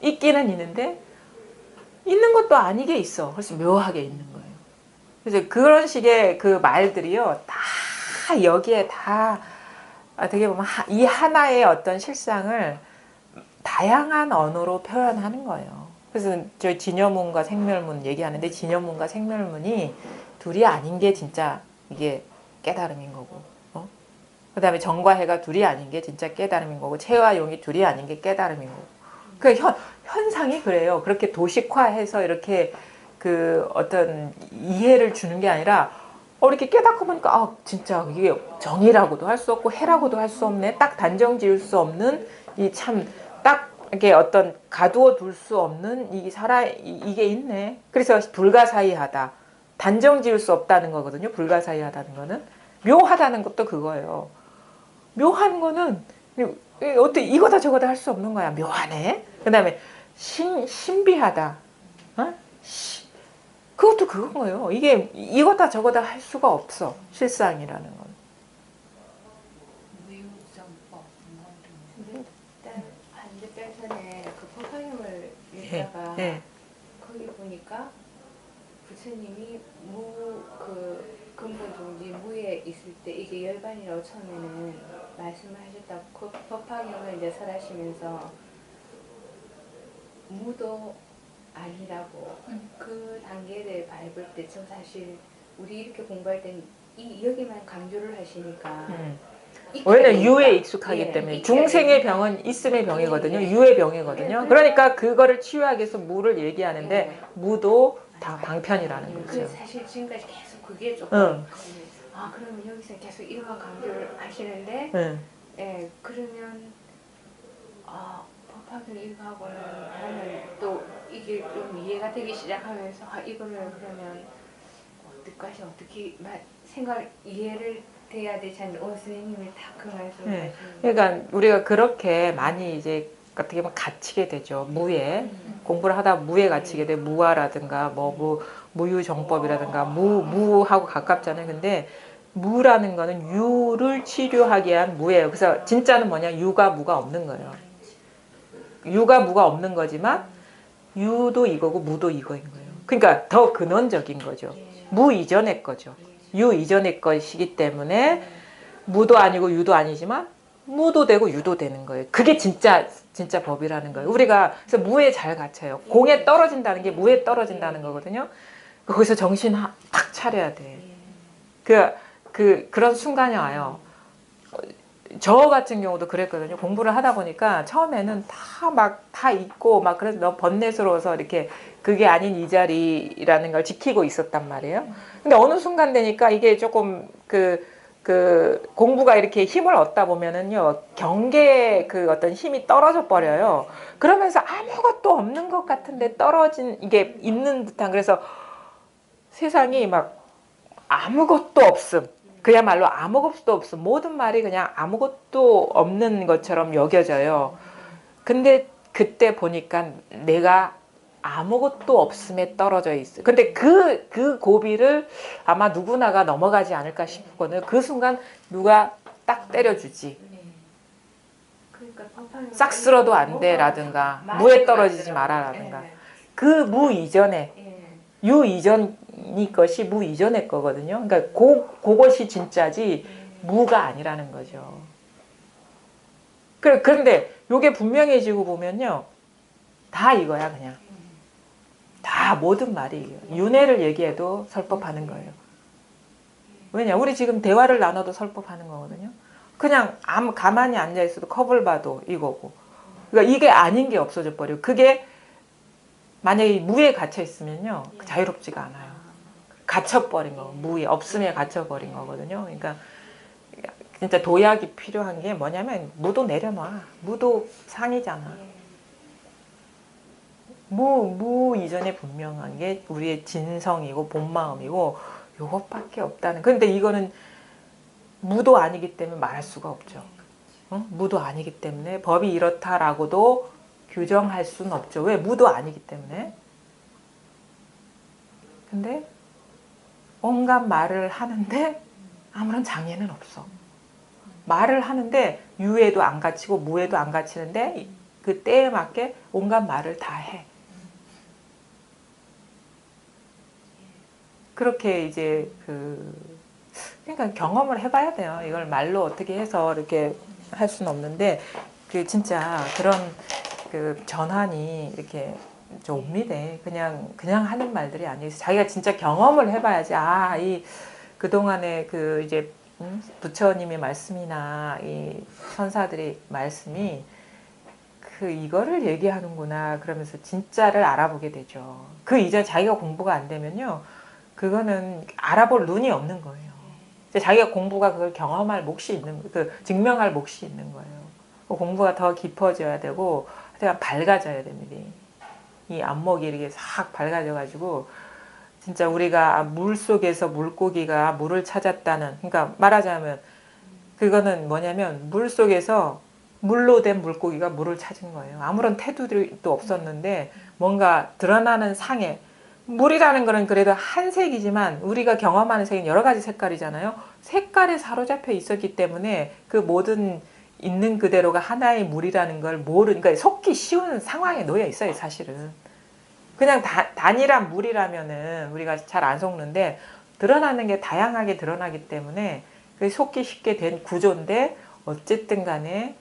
있기는 있는데 있는 것도 아니게 있어. 그래서 묘하게 있는 거예요. 그래서 그런 식의 그 말들이요, 다 여기에 다 어떻게 보면 이 하나의 어떤 실상을 다양한 언어로 표현하는 거예요. 그래서 저 진여문과 생멸문 얘기하는데 진여문과 생멸문이 둘이 아닌 게 진짜 이게 깨달음인 거고, 그 다음에 정과 해가 둘이 아닌 게 진짜 깨달음인 거고, 채와 용이 둘이 아닌 게 깨달음인 거고. 그 현상이 그래요. 그렇게 도식화해서 이렇게 그 어떤 이해를 주는 게 아니라 이렇게 깨닫고 보니까 진짜 이게 정이라고도 할 수 없고 해라고도 할 수 없네. 딱 단정 지을 수 없는 이 참 딱 이게 어떤 가두어 둘 수 없는 이게 있네. 그래서 불가사의하다. 단정 지을 수 없다는 거거든요. 불가사의하다는 거는 묘하다는 것도 그거예요. 묘한 거는 어떻게 이거다 저거다 할 수 없는 거야. 묘하네. 그다음에 신비하다. 그것도 그건 거예요. 이게 이거다 저거다 할 수가 없어. 실상이라는 건. 일단 반대편에 그 포상형을 읽다가 거기 보니까 부처님이 그 근본종지 무에 있을 때 이게 열반이라고 처음에는 말씀을 하셨다고 그 법화경을 이제 설하시면서 무도 아니라고 그 단계를 밟을 때 저 사실 우리 이렇게 공부할 땐 여기만 강조를 하시니까 왜냐면 유에 익숙하기 때문에 중생의 병은 있음의 병이거든요. 유의 병이거든요. 그러니까 그거를 치유하기 위해서 무를 얘기하는데 무도 다 방편이라는 거죠. 사실 지금까지 계속 그게 조금 그러면 여기서 계속 이런 강조를 하시는데 그러면 법학을 이거하고는 나는 또 이게 좀 이해가 되기 시작하면서 이거를 그러면 어떻게 이해를 돼야 되지 않는 선생님이 다 그 말씀을 하시는 그러니까 우리가 그렇게 많이 이제 어떻게 보면 갇히게 되죠. 무에 공부를 하다 무에 갇히게 돼. 무아라든가 무유정법이라든가 무하고 가깝잖아요. 근데 무라는 거는 유를 치료하기 위한 무예요. 그래서 진짜는 뭐냐? 유가 무가 없는 거예요. 유가 무가 없는 거지만 유도 이거고 무도 이거인 거예요. 그러니까 더 근원적인 거죠. 무 이전의 거죠. 유 이전의 것이기 때문에 무도 아니고 유도 아니지만 무도 되고 유도 되는 거예요. 그게 진짜 법이라는 거예요. 우리가 그래서 무에 잘 갇혀요. 공에 떨어진다는 게 무에 떨어진다는 거거든요. 거기서 정신 딱 차려야 돼. 그런 순간이 와요. 저 같은 경우도 그랬거든요. 공부를 하다 보니까 처음에는 다 잊고 그래서 너무 번뇌스러워서 이렇게 그게 아닌 이 자리라는 걸 지키고 있었단 말이에요. 근데 어느 순간 되니까 이게 조금 공부가 이렇게 힘을 얻다 보면은요, 경계의 그 어떤 힘이 떨어져 버려요. 그러면서 아무것도 없는 것 같은데 떨어진 이게 있는 듯한, 그래서 세상이 아무것도 없음. 그야말로 아무것도 없음. 모든 말이 그냥 아무것도 없는 것처럼 여겨져요. 근데 그때 보니까 내가 아무것도 없음에 떨어져 있어. 근데 그 고비를 아마 누구나가 넘어가지 않을까 싶거든요. 그 순간 누가 딱 때려주지. 싹 쓸어도 안 돼라든가 무에 떨어지지 마라라든가. 그 무 이전에 유 이전이 것이 무 이전의 거거든요. 그러니까 그것이 진짜지 무가 아니라는 거죠. 그런데 이게 분명해지고 보면요, 다 이거야 그냥. 다 모든 말이 윤회를 얘기해도 설법하는 거예요. 왜냐? 우리 지금 대화를 나눠도 설법하는 거거든요. 그냥 가만히 앉아 있어도 컵을 봐도 이거고. 그러니까 이게 아닌 게 없어져 버려요. 그게 만약에 무에 갇혀 있으면요, 자유롭지가 않아요. 갇혀버린 거, 무에 없음에 갇혀버린 거거든요. 그러니까 진짜 도약이 필요한 게 뭐냐면 무도 내려놔. 무도 상이잖아. 무 이전에 분명한 게 우리의 진성이고 본마음이고 요것밖에 없다는. 근데 이거는 무도 아니기 때문에 말할 수가 없죠. 무도 아니기 때문에 법이 이렇다라고도 규정할 수는 없죠. 왜? 무도 아니기 때문에. 근데 온갖 말을 하는데 아무런 장애는 없어. 말을 하는데 유에도 안 갇히고 무에도 안 갇히는데 그 때에 맞게 온갖 말을 다 해. 그렇게 이제 그러니까 경험을 해봐야 돼요. 이걸 말로 어떻게 해서 이렇게 할 수는 없는데 그 진짜 그런 그 전환이 이렇게 좀 옵니다. 그냥 하는 말들이 아니에요. 자기가 진짜 경험을 해봐야지. 아, 이 그동안에 그 이제 부처님의 말씀이나 이 선사들의 말씀이 이거를 얘기하는구나 그러면서 진짜를 알아보게 되죠. 그 이전 자기가 공부가 안 되면요, 그거는 알아볼 눈이 없는 거예요. 자기가 공부가 그걸 경험할 몫이 있는, 증명할 몫이 있는 거예요. 공부가 더 깊어져야 되고, 하여튼 밝아져야 됩니다. 이 안목이 이렇게 싹 밝아져가지고, 진짜 우리가 물 속에서 물고기가 물을 찾았다는, 그러니까 말하자면, 그거는 뭐냐면, 물 속에서 물로 된 물고기가 물을 찾은 거예요. 아무런 태도도 없었는데, 뭔가 드러나는 상에, 물이라는 거는 그래도 한 색이지만 우리가 경험하는 색은 여러 가지 색깔이잖아요. 색깔에 사로잡혀 있었기 때문에 그 모든 있는 그대로가 하나의 물이라는 걸 그러니까 속기 쉬운 상황에 놓여 있어요, 사실은. 그냥 단일한 물이라면은 우리가 잘 안 속는데 드러나는 게 다양하게 드러나기 때문에 그 속기 쉽게 된 구조인데 어쨌든 간에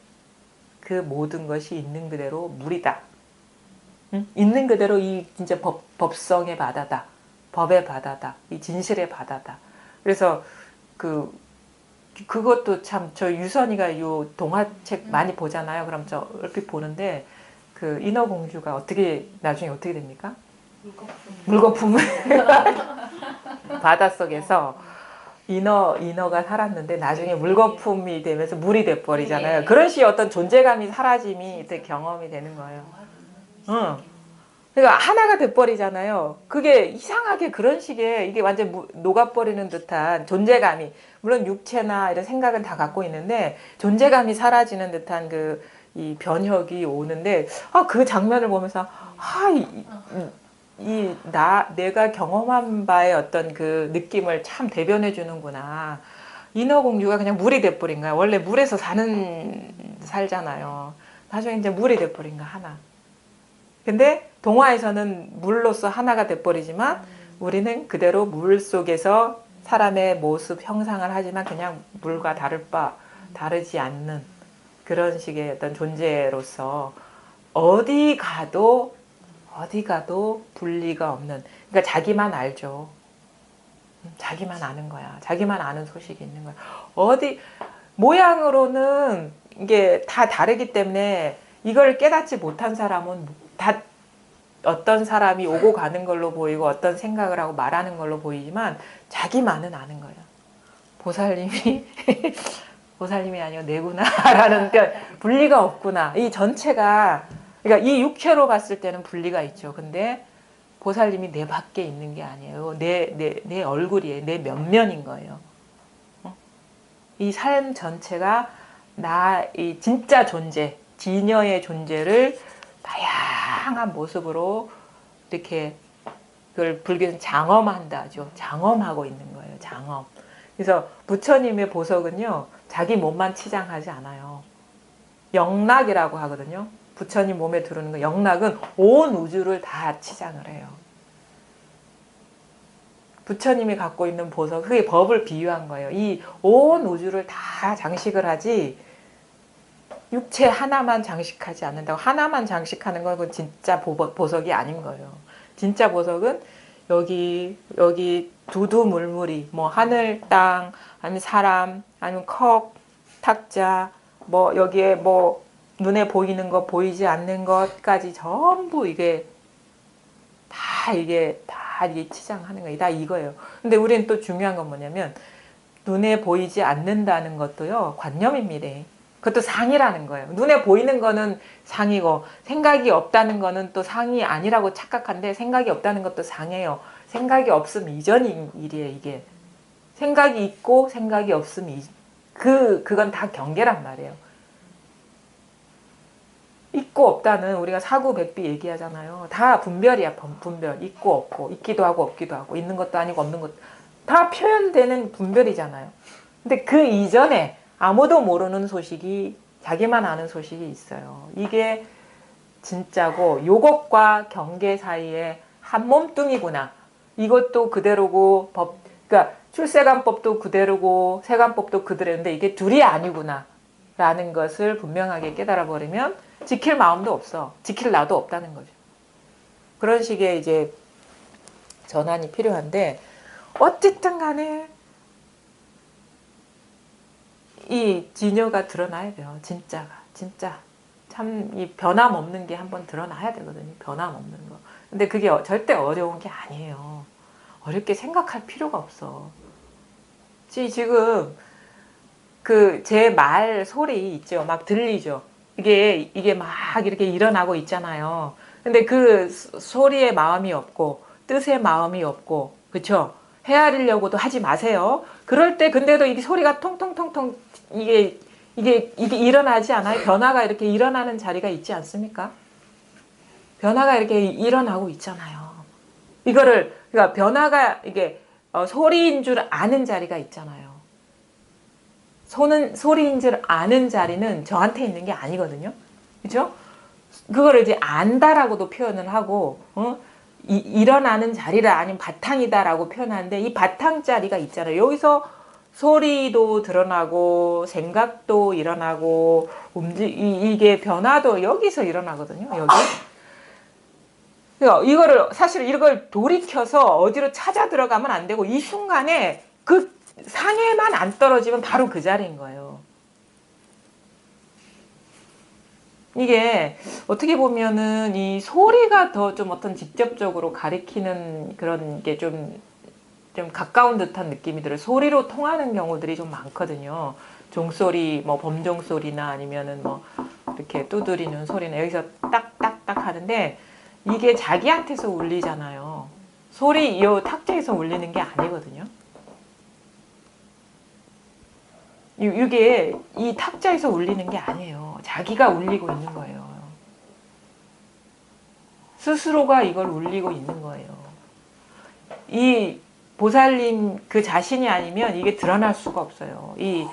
그 모든 것이 있는 그대로 물이다. 있는 그대로 이 진짜 법성의 바다다. 법의 바다다. 이 진실의 바다다. 그래서 그것도 참 저 유선이가 요 동화책 많이 보잖아요. 그럼 저 얼핏 보는데 그 인어공주가 나중에 어떻게 됩니까? 물거품을 바닷속에서 인어가 살았는데 나중에 물거품이 되면서 물이 돼버리잖아요. 그런 식의 어떤 존재감이 사라짐이 되게 경험이 되는 거예요. 그러니까 하나가 돼버리잖아요. 그게 이상하게 그런 식의 이게 완전 녹아버리는 듯한 존재감이, 물론 육체나 이런 생각은 다 갖고 있는데 존재감이 사라지는 듯한 이 변혁이 오는데 그 장면을 보면서 내가 경험한 바의 어떤 그 느낌을 참 대변해 주는구나. 인어공주가 그냥 물이 돼버린 거야. 원래 물에서 살잖아요. 나중에 이제 물이 돼버린 거야, 하나. 근데 동화에서는 물로서 하나가 돼버리지만 우리는 그대로 물 속에서 사람의 모습 형상을 하지만 그냥 물과 다르지 않는 그런 식의 어떤 존재로서 어디 가도 분리가 없는, 그러니까 자기만 알죠. 자기만 아는 거야. 자기만 아는 소식이 있는 거야. 모양으로는 이게 다 다르기 때문에 이걸 깨닫지 못한 사람은 다 어떤 사람이 오고 가는 걸로 보이고 어떤 생각을 하고 말하는 걸로 보이지만 자기만은 아는 거예요. 보살님이 아니고 내구나라는 분리가 없구나. 이 전체가, 그러니까 이 육체로 봤을 때는 분리가 있죠. 근데 보살님이 내 밖에 있는 게 아니에요. 내 얼굴이에요. 내 면면인 거예요. 이 삶 전체가 이 진짜 존재, 진여의 존재를 다양한 모습으로 이렇게 그걸 불교는 장엄한다죠. 장엄하고 있는 거예요. 장엄. 그래서 부처님의 보석은요, 자기 몸만 치장하지 않아요. 영락이라고 하거든요. 부처님 몸에 들어오는 거, 영락은 온 우주를 다 치장을 해요. 부처님이 갖고 있는 보석, 그게 법을 비유한 거예요. 이 온 우주를 다 장식을 하지 육체 하나만 장식하지 않는다고. 하나만 장식하는 건 그건 진짜 보석이 아닌 거예요. 진짜 보석은 여기 두두물물이 뭐 하늘, 땅, 아니면 사람, 아니면 컵, 탁자, 뭐 여기에 뭐 눈에 보이는 것, 보이지 않는 것까지 전부 이게 치장하는 거예요. 다 이거예요. 근데 우리는 또 중요한 건 뭐냐면 눈에 보이지 않는다는 것도요, 관념입니다. 그것도 상이라는 거예요. 눈에 보이는 거는 상이고 생각이 없다는 거는 또 상이 아니라고 착각한데 생각이 없다는 것도 상이에요. 생각이 없음 이전인 일이에요, 이게. 생각이 있고 생각이 없음 그건 다 경계란 말이에요. 있고 없다는 우리가 사구백비 얘기하잖아요. 다 분별이야. 분별. 있고 없고, 있기도 하고 없기도 하고, 있는 것도 아니고 없는 것도 다 표현되는 분별이잖아요. 근데 그 이전에 아무도 모르는 소식이, 자기만 아는 소식이 있어요. 이게 진짜고 요것과 경계 사이에 한 몸뚱이구나. 이것도 그대로고 그러니까 출세관법도 그대로고 세관법도 그대로인데 이게 둘이 아니구나 라는 것을 분명하게 깨달아 버리면 지킬 마음도 없어. 지킬 나도 없다는 거죠. 그런 식의 이제 전환이 필요한데 어쨌든 간에 이 진여가 드러나야 돼요. 진짜 참 이 변함없는 게 한번 드러나야 되거든요. 변함없는 거. 근데 그게 절대 어려운 게 아니에요. 어렵게 생각할 필요가 없어. 지금 그 제 말 소리 있죠. 막 들리죠. 이게 막 이렇게 일어나고 있잖아요. 근데 그 소리에 마음이 없고 뜻에 마음이 없고 그쵸? 헤아리려고도 하지 마세요. 그럴 때 근데도 이 소리가 통통통통 이게 일어나지 않아요? 변화가 이렇게 일어나는 자리가 있지 않습니까? 변화가 이렇게 일어나고 있잖아요. 그러니까 변화가 이게 소리인 줄 아는 자리가 있잖아요. 소리인 줄 아는 자리는 저한테 있는 게 아니거든요. 그죠? 그거를 이제 안다라고도 표현을 하고, 일어나는 자리라 아니면 바탕이다라고 표현하는데 이 바탕 자리가 있잖아요. 여기서 소리도 드러나고 생각도 일어나고 이게 변화도 여기서 일어나거든요. 여기. 사실 이걸 돌이켜서 어디로 찾아 들어가면 안 되고 이 순간에 그 상해만 안 떨어지면 바로 그 자리인 거예요. 이게 어떻게 보면은 이 소리가 더 좀 어떤 직접적으로 가리키는 그런 게 좀 가까운 듯한 느낌이 들어요. 소리로 통하는 경우들이 좀 많거든요. 종소리, 뭐 범종소리나 아니면은 뭐 이렇게 두드리는 소리나 여기서 딱딱딱 하는데 이게 자기한테서 울리잖아요. 소리 이 탁자에서 울리는 게 아니거든요. 이게 이 탁자에서 울리는 게 아니에요. 자기가 울리고 있는 거예요. 스스로가 이걸 울리고 있는 거예요. 이 보살님 그 자신이 아니면 이게 드러날 수가 없어요. 이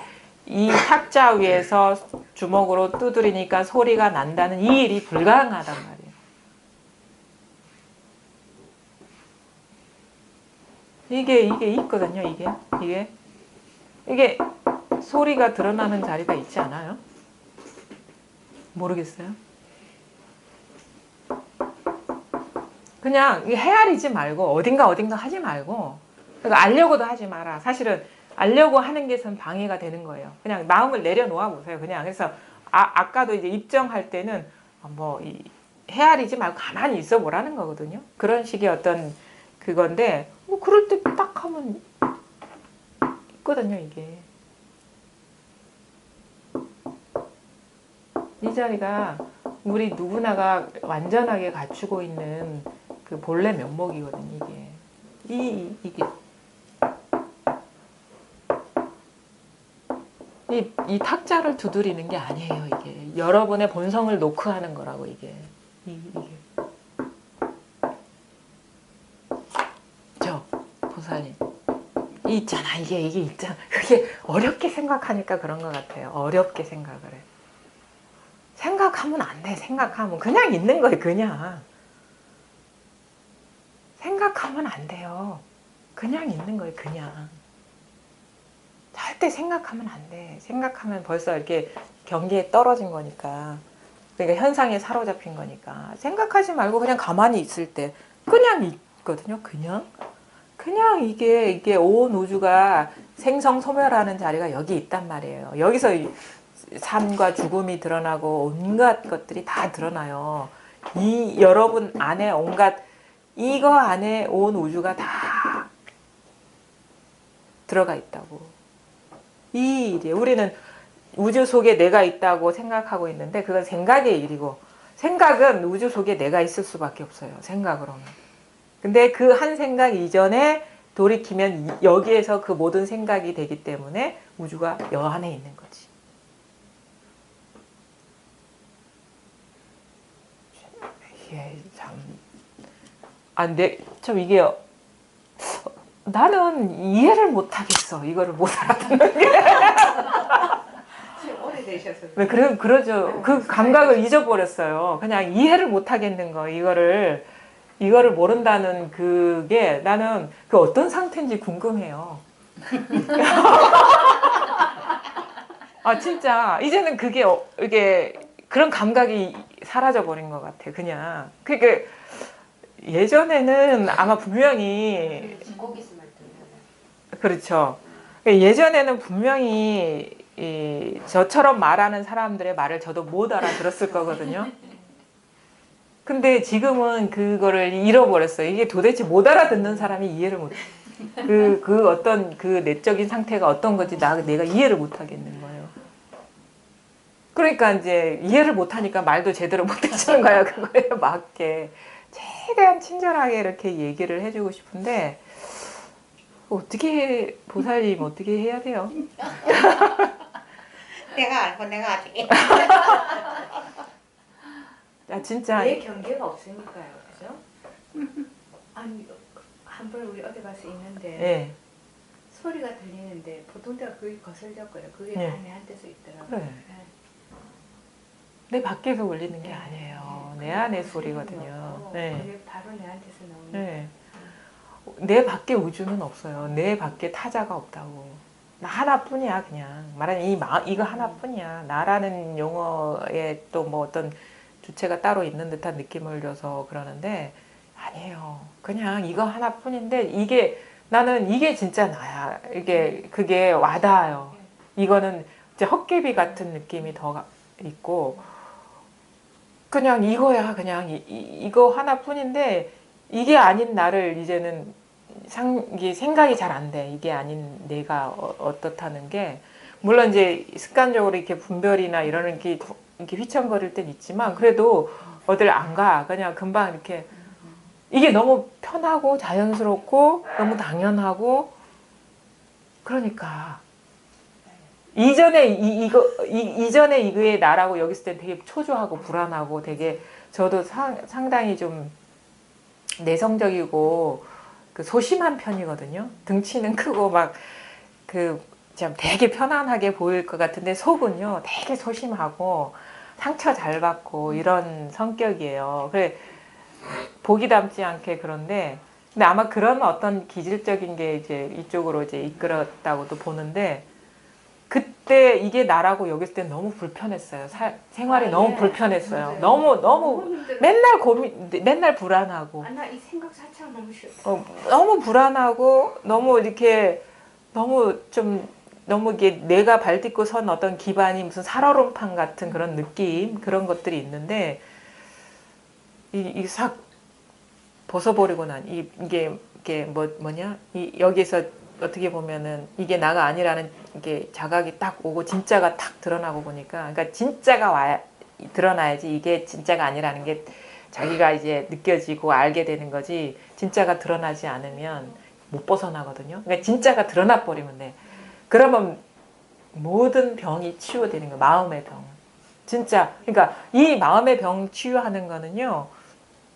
탁자 위에서 주먹으로 두드리니까 소리가 난다는 이 일이 불가능하단 말이에요. 이게 있거든요. 이게 소리가 드러나는 자리가 있지 않아요? 모르겠어요. 그냥 헤아리지 말고 어딘가 하지 말고 그러니까 알려고도 하지 마라. 사실은 알려고 하는 게선 방해가 되는 거예요. 그냥 마음을 내려놓아 보세요. 그냥 그래서 아까도 이제 입정할 때는 헤아리지 말고 가만히 있어 보라는 거거든요. 그런 식의 어떤 그건데 뭐 그럴 때 딱 하면 있거든요. 이게 이 자리가 우리 누구나가 완전하게 갖추고 있는 그 본래 면목이거든요. 이게 이 탁자를 두드리는 게 아니에요. 이게 여러분의 본성을 노크하는 거라고 이게 저 보살님 있잖아. 이게 있잖아. 그게 어렵게 생각하니까 그런 것 같아요. 어렵게 생각을 해. 생각하면 안 돼. 생각하면 그냥 있는 거예요. 그냥 생각하면 안 돼요. 그냥 있는 거예요. 그냥 절대 생각하면 안 돼. 생각하면 벌써 이렇게 경계에 떨어진 거니까. 그러니까 현상에 사로잡힌 거니까. 생각하지 말고 그냥 가만히 있을 때 그냥 있거든요. 그냥 이게 온 우주가 생성소멸하는 자리가 여기 있단 말이에요. 여기서 삶과 죽음이 드러나고 온갖 것들이 다 드러나요. 이 여러분 안에 온갖 이거 안에 온 우주가 다 들어가 있다고. 이 일이에요. 우리는 우주 속에 내가 있다고 생각하고 있는데 그건 생각의 일이고 생각은 우주 속에 내가 있을 수밖에 없어요. 생각으로는. 근데 그 한 생각 이전에 돌이키면 여기에서 그 모든 생각이 되기 때문에 우주가 여 안에 있는 거지. 이게 참, 참 이게 나는 이해를 못 하겠어. 이거를 못 알아듣는 게. 지금 오래되셔서. 왜 그러죠. 그 감각을 잊어버렸어요. 그냥 이해를 못 하겠는 거. 이거를 모른다는 그게 나는 그 어떤 상태인지 궁금해요. 아 진짜 이제는 그게 이게 그런 감각이 사라져 버린 것 같아. 그냥 그게 예전에는 아마 분명히 꼭 있으면 또 그렇죠. 예전에는 분명히 저처럼 말하는 사람들의 말을 저도 못 알아들었을 거거든요. 근데 지금은 그거를 잃어버렸어요. 이게 도대체 못 알아듣는 사람이 이해를 못, 그 어떤 그 내적인 상태가 어떤 건지 내가 이해를 못 하겠는 거예요. 그러니까 이제 이해를 못 하니까 말도 제대로 못 해주는 거예요. 그거에 맞게. 최대한 친절하게 이렇게 얘기를 해주고 싶은데, 보살님 어떻게 해야 돼요? 내가 알고 내가 아직 아, 진짜. 내 경계가 없으니까요, 그죠? 아니 한 번 우리 어디 가서 있는데 예. 소리가 들리는데 보통 때가 그게 거슬렸고요. 그게 네. 다 내한테서 있더라고요. 그래. 내 밖에서 울리는 게 아니에요. 내 안의 소리거든요. 네. 그게 바로 내한테서 나오는 네. 내 밖에 우주는 없어요. 내 밖에 타자가 없다고. 나 하나뿐이야 그냥. 말하는 이거 하나뿐이야. 나라는 용어에 또 뭐 어떤 주체가 따로 있는 듯한 느낌을 줘서 그러는데 아니에요. 그냥 이거 하나뿐인데 나는 이게 진짜 나야. 그게 와닿아요. 이거는 이제 헛개비 같은 느낌이 더 있고 그냥 이거야. 그냥 이거 하나뿐인데 이게 아닌 나를 이제는 이게 생각이 잘 안 돼. 이게 아닌 내가 어떻다는 게 물론 이제 습관적으로 이렇게 분별이나 이러는 게 이렇게 휘청거릴 땐 있지만 그래도 어딜 안 가. 그냥 금방 이렇게 이게 너무 편하고 자연스럽고 너무 당연하고 그러니까 이전에 이전에 이거의 나라고 여기 있을 때 되게 초조하고 불안하고 되게 저도 상당히 좀 내성적이고 그 소심한 편이거든요. 등치는 크고 막 참 되게 편안하게 보일 것 같은데 속은요 되게 소심하고 상처 잘 받고 이런 성격이에요. 그래 보기 닮지 않게 그런데 근데 아마 그런 어떤 기질적인 게 이제 이쪽으로 이제 이끌었다고도 보는데 그때 이게 나라고 여겼을 때 너무 불편했어요. 생활이 너무 불편했어요. 맞아요. 너무 힘들어요. 맨날 맨날 불안하고 나 이 생각 자체가 너무 싫어. 너무 불안하고 너무 이렇게 너무 이게 내가 발 딛고 선 어떤 기반이 무슨 살얼음판 같은 그런 느낌 그런 것들이 있는데 이 싹 벗어버리고 난 이게 뭐냐 여기서 어떻게 보면은 이게 나가 아니라는 게 자각이 딱 오고 진짜가 딱 드러나고 보니까 그러니까 진짜가 드러나야지 이게 진짜가 아니라는 게 자기가 이제 느껴지고 알게 되는 거지 진짜가 드러나지 않으면 못 벗어나거든요. 그러니까 진짜가 드러나 버리면 돼. 그러면 모든 병이 치유되는 거예요. 마음의 병. 진짜 그러니까 이 마음의 병 치유하는 거는요.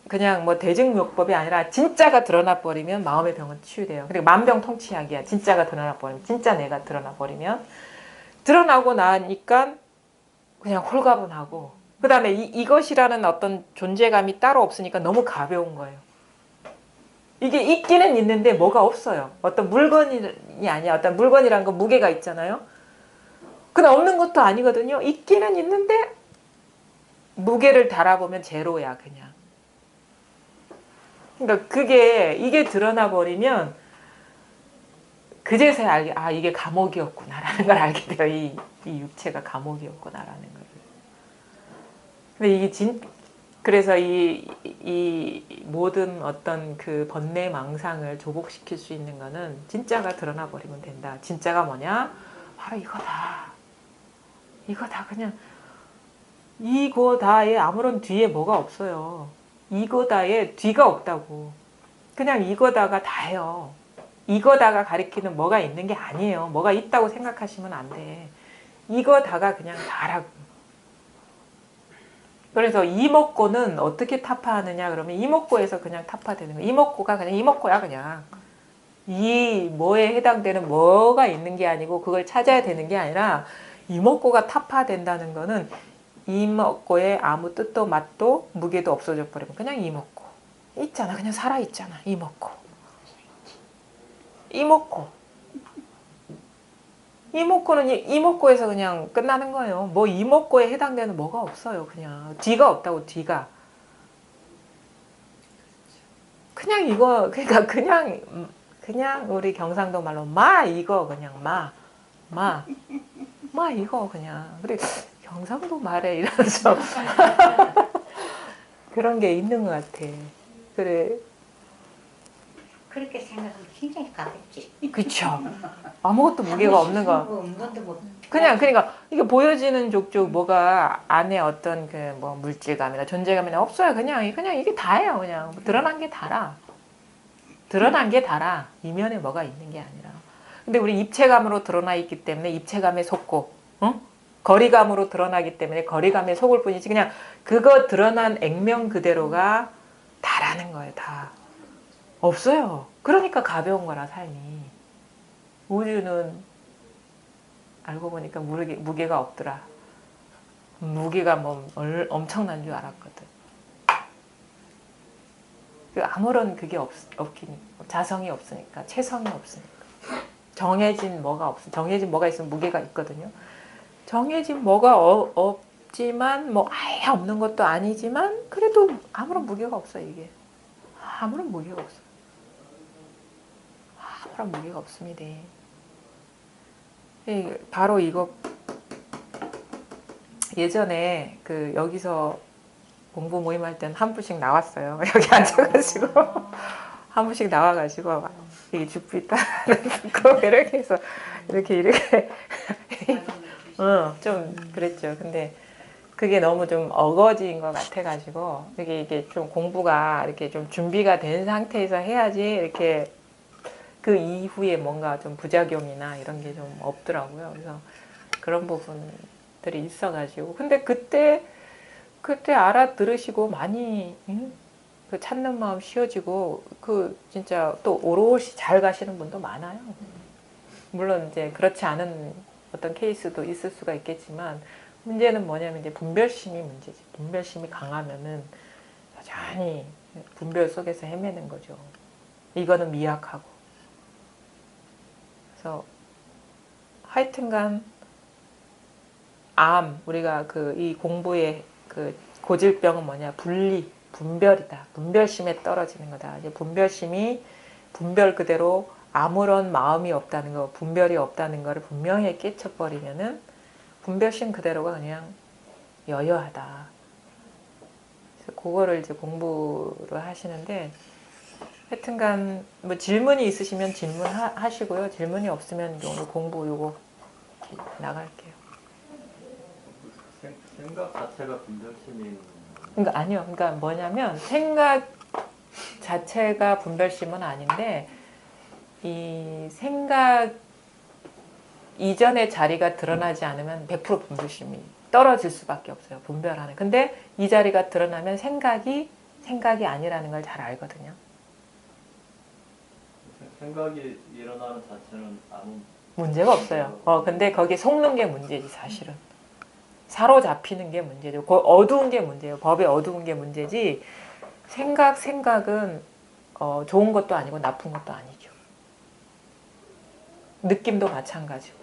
그냥 뭐 대증요법이 아니라 진짜가 드러나 버리면 마음의 병은 치유돼요. 그리고 만병통치약이야. 진짜가 드러나 버리면 진짜 내가 드러나 버리면 드러나고 나니까 그냥 홀가분하고 그 다음에 이것이라는 어떤 존재감이 따로 없으니까 너무 가벼운 거예요. 이게 있기는 있는데 뭐가 없어요. 어떤 물건이 아니야. 어떤 물건이란 건 무게가 있잖아요. 근데 없는 것도 아니거든요. 있기는 있는데 무게를 달아보면 제로야 그냥. 그러니까 이게 드러나 버리면 그제서야 이게 감옥이었구나라는 걸 알게 돼요. 이 육체가 감옥이었구나라는 걸. 근데 그래서 이 모든 어떤 그 번뇌 망상을 조복시킬 수 있는 거는 진짜가 드러나 버리면 된다. 진짜가 뭐냐? 바로 이거다. 이거다 그냥 이거다에 아무런 뒤에 뭐가 없어요. 이거다에 뒤가 없다고. 그냥 이거다가 다예요. 이거다가 가리키는 뭐가 있는 게 아니에요. 뭐가 있다고 생각하시면 안 돼. 이거다가 그냥 다라고. 그래서 이목고는 어떻게 타파하느냐 그러면 이목고에서 그냥 타파되는 거야. 이목고가 그냥 이목고야 그냥. 이 뭐에 해당되는 뭐가 있는 게 아니고 그걸 찾아야 되는 게 아니라 이목고가 타파된다는 거는 이목고에 아무 뜻도 맛도 무게도 없어져 버리면 그냥 이목고. 있잖아. 그냥 살아있잖아. 이목고. 이목고. 이목고는 이목고에서 그냥 끝나는 거예요. 뭐 이목고에 해당되는 뭐가 없어요. 그냥 뒤가 없다고 뒤가. 그냥 이거 그러니까 그냥 우리 경상도 말로 마 이거 그냥 마 이거 그냥 그래 경상도 말에 이런 좀 그런 게 있는 것 같아. 그래. 그렇게 생각하면 굉장히 가볍지. 그쵸. 아무것도 무게가 없는 거. 음건도 못. 그냥 그러니까 이게 보여지는 족족 뭐가 안에 어떤 그 뭐 물질감이나 존재감이나 없어요. 그냥 이게 다예요. 그냥 드러난 게 다라. 드러난 게 다라. 이면에 뭐가 있는 게 아니라. 근데 우리 입체감으로 드러나 있기 때문에 입체감에 속고, 응? 거리감으로 드러나기 때문에 거리감에 속을 뿐이지 그냥 그거 드러난 액면 그대로가 다라는 거예요. 다. 없어요. 그러니까 가벼운 거라 삶이. 우주는 알고 보니까 무게가 없더라. 무게가 뭐 엄청난 줄 알았거든. 아무런 그게 없긴 자성이 없으니까 체성이 없으니까 정해진 뭐가 있으면 무게가 있거든요. 정해진 뭐가 없지만 뭐 아예 없는 것도 아니지만 그래도 아무런 무게가 없어 이게. 아무런 무게가 없어. 아무런 무게가 없습니다. 바로 이거 예전에 그 여기서 공부 모임할 때는 한 분씩 나왔어요. 여기 앉아가지고 한 분씩 나와가지고 이게 죽부 있다 이렇게 해서 이렇게 좀 그랬죠. 근데 그게 너무 좀 어거지인 것 같아가지고 이게 좀 공부가 이렇게 좀 준비가 된 상태에서 해야지 이렇게 그 이후에 뭔가 좀 부작용이나 이런 게 좀 없더라고요. 그래서 그런 부분들이 있어가지고 근데 그때 알아들으시고 많이 그 찾는 마음 쉬워지고 그 진짜 또 오롯이 잘 가시는 분도 많아요. 물론 이제 그렇지 않은 어떤 케이스도 있을 수가 있겠지만 문제는 뭐냐면 이제 분별심이 문제지. 분별심이 강하면은 여전히 분별 속에서 헤매는 거죠. 이거는 미약하고. 그래서 하여튼간 우리가 그 이 공부의 그 고질병은 뭐냐? 분별이다. 분별심에 떨어지는 거다. 이제 분별심이 분별 그대로 아무런 마음이 없다는 거, 분별이 없다는 거를 분명히 깨쳐버리면은 분별심 그대로가 그냥 여여하다. 그래서 그거를 이제 공부를 하시는데 하여튼간 뭐 질문이 있으시면 질문하시고요. 질문이 없으면 오늘 공부 요거 나갈게요. 생각 자체가 분별심인. 그러니까 아니요. 그러니까 뭐냐면 생각 자체가 분별심은 아닌데 이 생각 이전의 자리가 드러나지 않으면 100% 분별심이 떨어질 수밖에 없어요. 분별하는. 근데 이 자리가 드러나면 생각이 아니라는 걸 잘 알거든요. 생각이 일어나는 자체는 아무 문제가 없어요. 근데 거기에 속는 게 문제지 사실은. 사로잡히는 게 문제죠. 어두운 게 문제예요. 법에 어두운 게 문제지 생각은 좋은 것도 아니고 나쁜 것도 아니죠. 느낌도 마찬가지고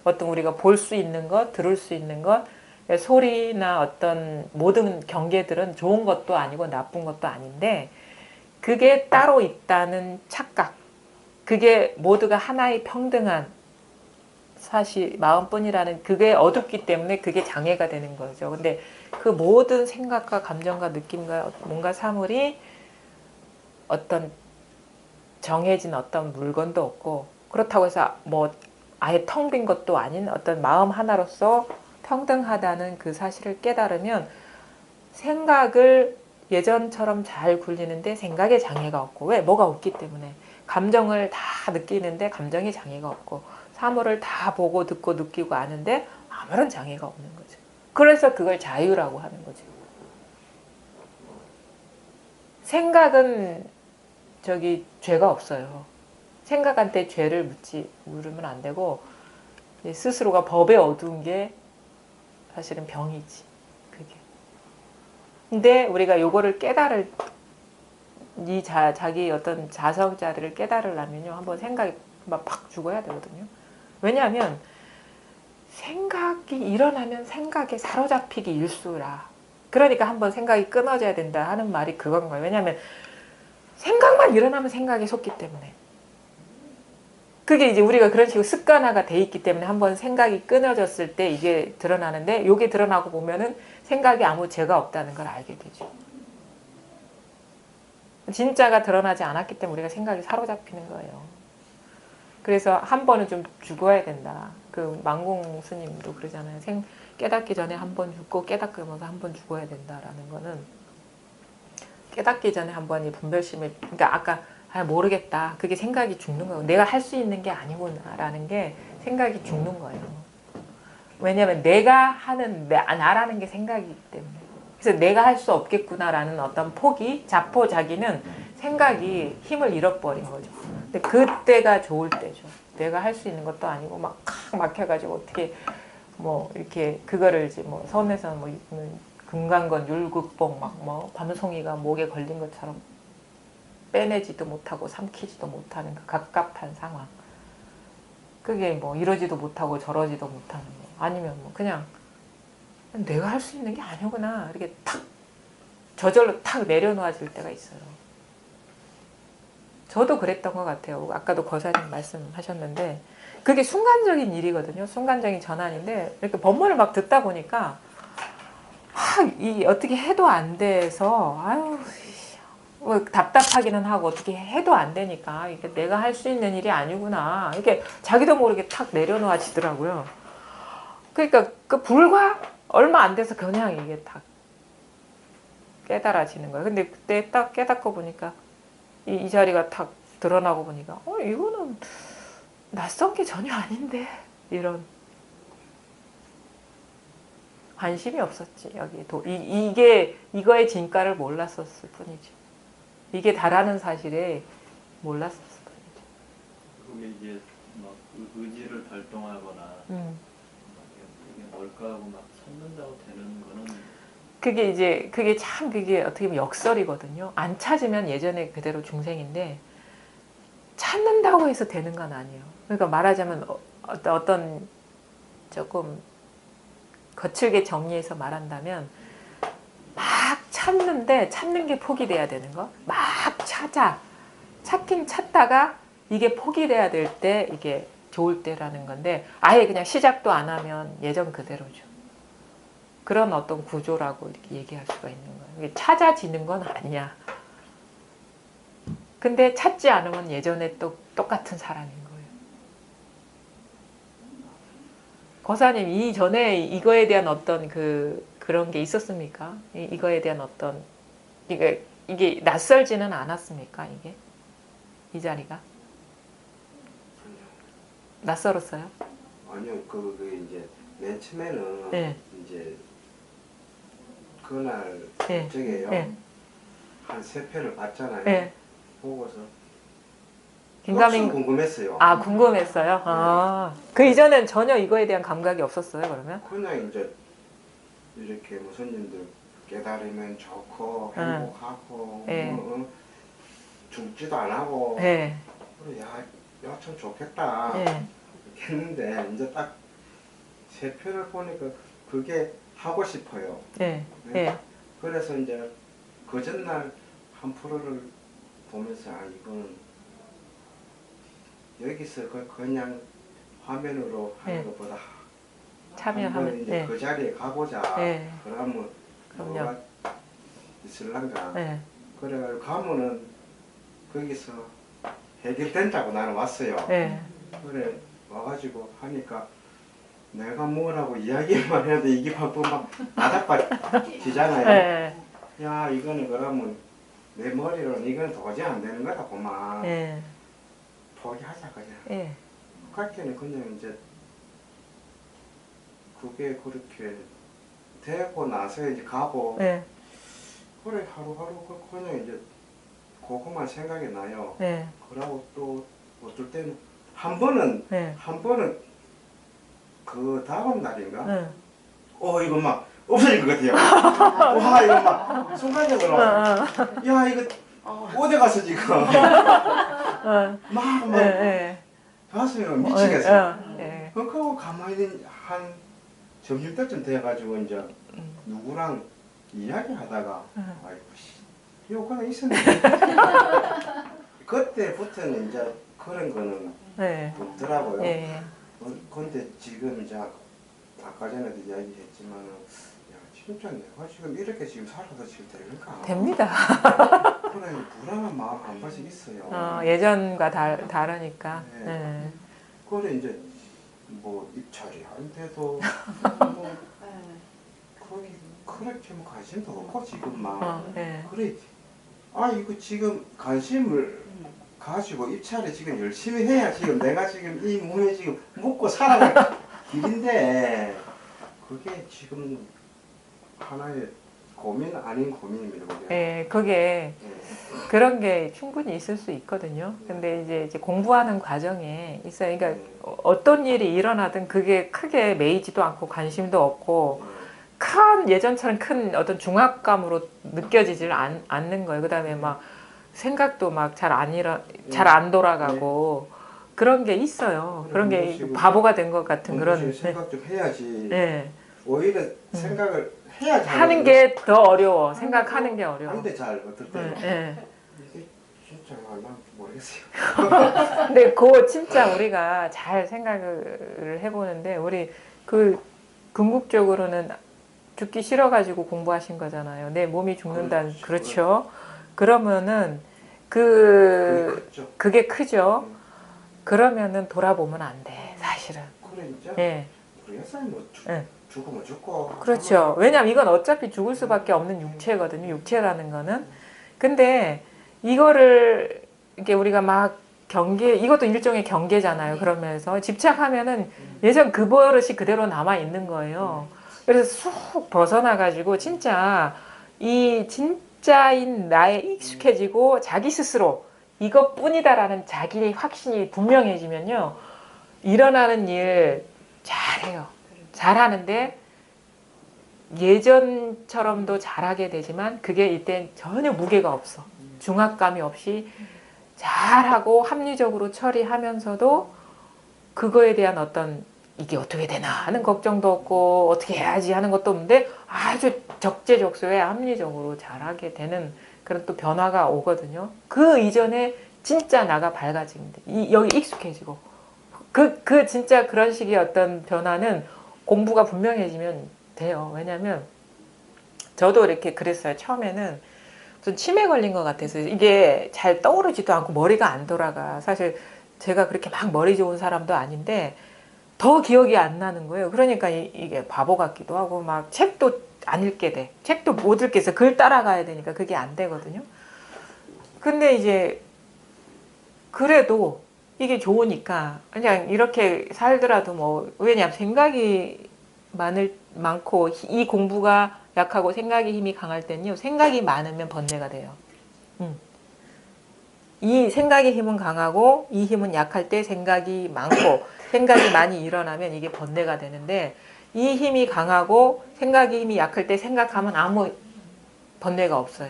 어떤 우리가 볼 수 있는 것, 들을 수 있는 것, 소리나 어떤 모든 경계들은 좋은 것도 아니고 나쁜 것도 아닌데 그게 따로 있다는 착각, 그게 모두가 하나의 평등한 사실 마음뿐이라는 그게 어둡기 때문에 그게 장애가 되는 거죠. 근데 그 모든 생각과 감정과 느낌과 뭔가 사물이 어떤 정해진 어떤 물건도 없고 그렇다고 해서 뭐 아예 텅 빈 것도 아닌 어떤 마음 하나로서 평등하다는 그 사실을 깨달으면 생각을 예전처럼 잘 굴리는데 생각에 장애가 없고 왜? 뭐가 없기 때문에 감정을 다 느끼는데 감정에 장애가 없고 사물을 다 보고 듣고 느끼고 아는데 아무런 장애가 없는 거죠. 그래서 그걸 자유라고 하는 거죠. 생각은 저기 죄가 없어요. 생각한테 죄를 물으면 안 되고 스스로가 법에 어두운 게 사실은 병이지. 그게. 근데 우리가 요거를 깨달을 자기 어떤 자성자들을 깨달으려면요 한번 생각이 팍 죽어야 되거든요. 왜냐하면 생각이 일어나면 생각에 사로잡히기 일수라. 그러니까 한번 생각이 끊어져야 된다 하는 말이 그건 거예요. 왜냐하면 생각만 일어나면 생각에 속기 때문에. 그게 이제 우리가 그런 식으로 습관화가 돼 있기 때문에 한번 생각이 끊어졌을 때 이게 드러나는데 이게 드러나고 보면은 생각이 아무 죄가 없다는 걸 알게 되죠. 진짜가 드러나지 않았기 때문에 우리가 생각이 사로잡히는 거예요. 그래서 한 번은 좀 죽어야 된다. 그 망공 스님도 그러잖아요. 깨닫기 전에 한 번 죽고 깨닫고면서 한 번 죽어야 된다라는 거는 깨닫기 전에 한 번 이 분별심을 그러니까 아까 모르겠다. 그게 생각이 죽는 거예요. 내가 할 수 있는 게 아니구나라는 게 생각이 죽는 거예요. 왜냐하면 내가 하는 나라는 게 생각이기 때문에. 그래서 내가 할 수 없겠구나라는 어떤 포기, 자포자기는 생각이 힘을 잃어버린 거죠. 근데 그때가 좋을 때죠. 내가 할 수 있는 것도 아니고 막 막혀가지고 어떻게 뭐 이렇게 그거를 이제 뭐 선에서는 뭐 금강건 율극봉 막 뭐 밤송이가 목에 걸린 것처럼 빼내지도 못하고 삼키지도 못하는 그 갑갑한 상황. 그게 뭐 이러지도 못하고 저러지도 못하는 거. 아니면 뭐 그냥 내가 할 수 있는 게 아니구나. 이렇게 탁 저절로 탁 내려놓아질 때가 있어요. 저도 그랬던 것 같아요. 아까도 거사님 말씀하셨는데 그게 순간적인 일이거든요. 순간적인 전환인데 이렇게 법문을 막 듣다 보니까 어떻게 해도 안 돼서 아유 뭐 답답하기는 하고 어떻게 해도 안 되니까 이게 내가 할 수 있는 일이 아니구나. 이렇게 자기도 모르게 탁 내려놓아지더라고요. 그러니까 그 불과 얼마 안 돼서 그냥 이게 딱 깨달아지는 거예요. 근데 그때 딱 깨닫고 보니까 이 자리가 탁 드러나고 보니까 이거는 낯선 게 전혀 아닌데 이런 관심이 없었지. 여기에 이거의 진가를 몰랐었을 뿐이지. 이게 다라는 사실에 몰랐었을 뿐이지. 그게 이제 막 의지를 발동하거나 막 이게 뭘까 하고 막 찾는다고 되는 거는 그게 참 그게 어떻게 보면 역설이거든요. 안 찾으면 예전에 그대로 중생인데 찾는다고 해서 되는 건 아니에요. 그러니까 말하자면 어떤 조금 거칠게 정리해서 말한다면 막 찾는데 찾는 게 포기돼야 되는 거. 막 찾긴 찾다가 이게 포기돼야 될 때 이게 좋을 때라는 건데 아예 그냥 시작도 안 하면 예전 그대로죠. 그런 어떤 구조라고 이렇게 얘기할 수가 있는 거예요. 이게 찾아지는 건 아니야. 근데 찾지 않으면 예전에 또 똑같은 사람인 거예요. 거사님 이전에 이거에 대한 어떤 그런 게 있었습니까? 이거에 대한 어떤 이게 낯설지는 않았습니까? 이게 이 자리가 낯설었어요? 아니요, 이제 맨 처음에는 네. 이제 그날 네. 저게요. 네. 한 3편을 봤잖아요. 네. 보고서 긴가민 엄청 궁금했어요. 아 궁금했어요. 아, 그 이전엔 전혀 이거에 대한 감각이 없었어요. 그러면? 그냥 이제 이렇게 뭐 손님들 깨달으면 좋고 행복하고 네. 죽지도 안 하고 네. 그래 참 좋겠다 네. 했는데 이제 딱 3편을 보니까 그게 하고 싶어요. 네. 네. 네. 그래서 이제 그 전날 한 프로를 보면서 이거는 여기서 그냥 화면으로 하는 네. 것보다 참여하면 한번 이제 네. 그 자리에 가보자. 네. 그러면 그럼요. 뭐가 있을란가. 네. 그래가지고 가면은 거기서 해결된다고 나는 왔어요. 네. 그래 와가지고 하니까 내가 뭐라고 이야기만 해도 이게 막 바닥바지잖아요. 네. 야 이거는 그러면 내 머리로는 이건 도저히 안 되는 거다 고만. 네. 포기하자 그냥. 네. 그때는 그냥 이제 그게 그렇게 되고 나서 이제 가고 네. 그래 하루하루 그냥 이제 그것만 생각이 나요. 네. 그러고 또 어떨 때는 한 번은 네. 그 다음 날인가? 네. 이거 막 없어질 것 같아요. 와 이거 막 순간적으로 야 이거 어디 가서 지금 막 네. 가슴이 미치겠어. 네. 그러고 가만히 한 점심때쯤 돼가지고 이제 누구랑 이야기하다가 아이고 씨 요거는 있었는데 그때부터는 이제 그런 거는 네. 없더라고요. 예. 근데 지금 이제 아까 전에도 이야기했지만 야 진짜 내가 지금 이렇게 지금 살아도 지금 될까? 됩니다. 그래 불안한 마음 한 번씩 있어요. 예전과 다르니까. 네. 네. 그래 이제 뭐 입찰이 한데도 뭐 그렇게 뭐 관심도 없고 지금 막 네. 그래 이거 지금 관심을 가지고 입찰에 지금 열심히 해야 지금 내가 지금 이 몸에 지금 먹고 살아갈 길인데 그게 지금 하나의 고민 아닌 고민입니다. 그게. 예, 그게 그런 게 충분히 있을 수 있거든요. 근데 이제 공부하는 과정에 있어요. 그러니까 어떤 일이 일어나든 그게 크게 매이지도 않고 관심도 없고 큰 예전처럼 큰 어떤 중압감으로 느껴지질 않는 거예요. 그다음에 막 생각도 막 잘 안 돌아가고 그런 게 있어요. 그런 게 바보가 된 것 같은 그런. 생각 좀 해야지. 네. 오히려 생각을 해야지 하는 게 더 어려워. 생각하는 게 어려워. 한데 잘 어떨 때는 네. 이게 진짜 난 모르겠어요. 근데 그거 진짜 우리가 잘 생각을 해보는데 우리 그 궁극적으로는 죽기 싫어가지고 공부하신 거잖아요. 내 몸이 죽는다는. 그렇죠. 그러면은 그게 크죠. 그러면은 돌아보면 안 돼. 사실은. 그래 진짜. 예. 모르겠어요. 뭐 예. 죽으면 죽고. 그렇죠. 왜냐면 이건 어차피 죽을 수밖에 없는 육체거든요. 육체라는 거는. 근데 이거를 이게 우리가 막 이것도 일종의 경계잖아요. 그러면서 집착하면은 예전 그 버릇이 그대로 남아 있는 거예요. 그래서 쑥 벗어나가지고 진짜인 나에 익숙해지고 자기 스스로 이것뿐이다라는 자기의 확신이 분명해지면요. 일어나는 일 잘해요. 잘하는데 예전처럼도 잘하게 되지만 그게 이때 전혀 무게가 없어. 중압감이 없이 잘하고 합리적으로 처리하면서도 그거에 대한 어떤 이게 어떻게 되나 하는 걱정도 없고 어떻게 해야지 하는 것도 없는데 아주 적재적소에 합리적으로 잘하게 되는 그런 또 변화가 오거든요. 그 이전에 진짜 나가 밝아지는데 여기 익숙해지고 진짜 그런 식의 어떤 변화는 공부가 분명해지면 돼요. 왜냐면 저도 이렇게 그랬어요. 처음에는 무슨 치매 걸린 것 같아서 이게 잘 떠오르지도 않고 머리가 안 돌아가. 사실 제가 그렇게 막 머리 좋은 사람도 아닌데 더 기억이 안 나는 거예요. 그러니까 이게 바보 같기도 하고 막 책도 안 읽게 돼. 책도 못 읽겠어. 글 따라가야 되니까 그게 안 되거든요. 근데 이제 그래도 이게 좋으니까 그냥 이렇게 살더라도 뭐 왜냐면 생각이 많고 이 공부가 약하고 생각의 힘이 강할 때는요. 생각이 많으면 번뇌가 돼요. 이 생각의 힘은 강하고 이 힘은 약할 때 생각이 많고 생각이 많이 일어나면 이게 번뇌가 되는데 이 힘이 강하고 생각의 힘이 약할 때 생각하면 아무 번뇌가 없어요.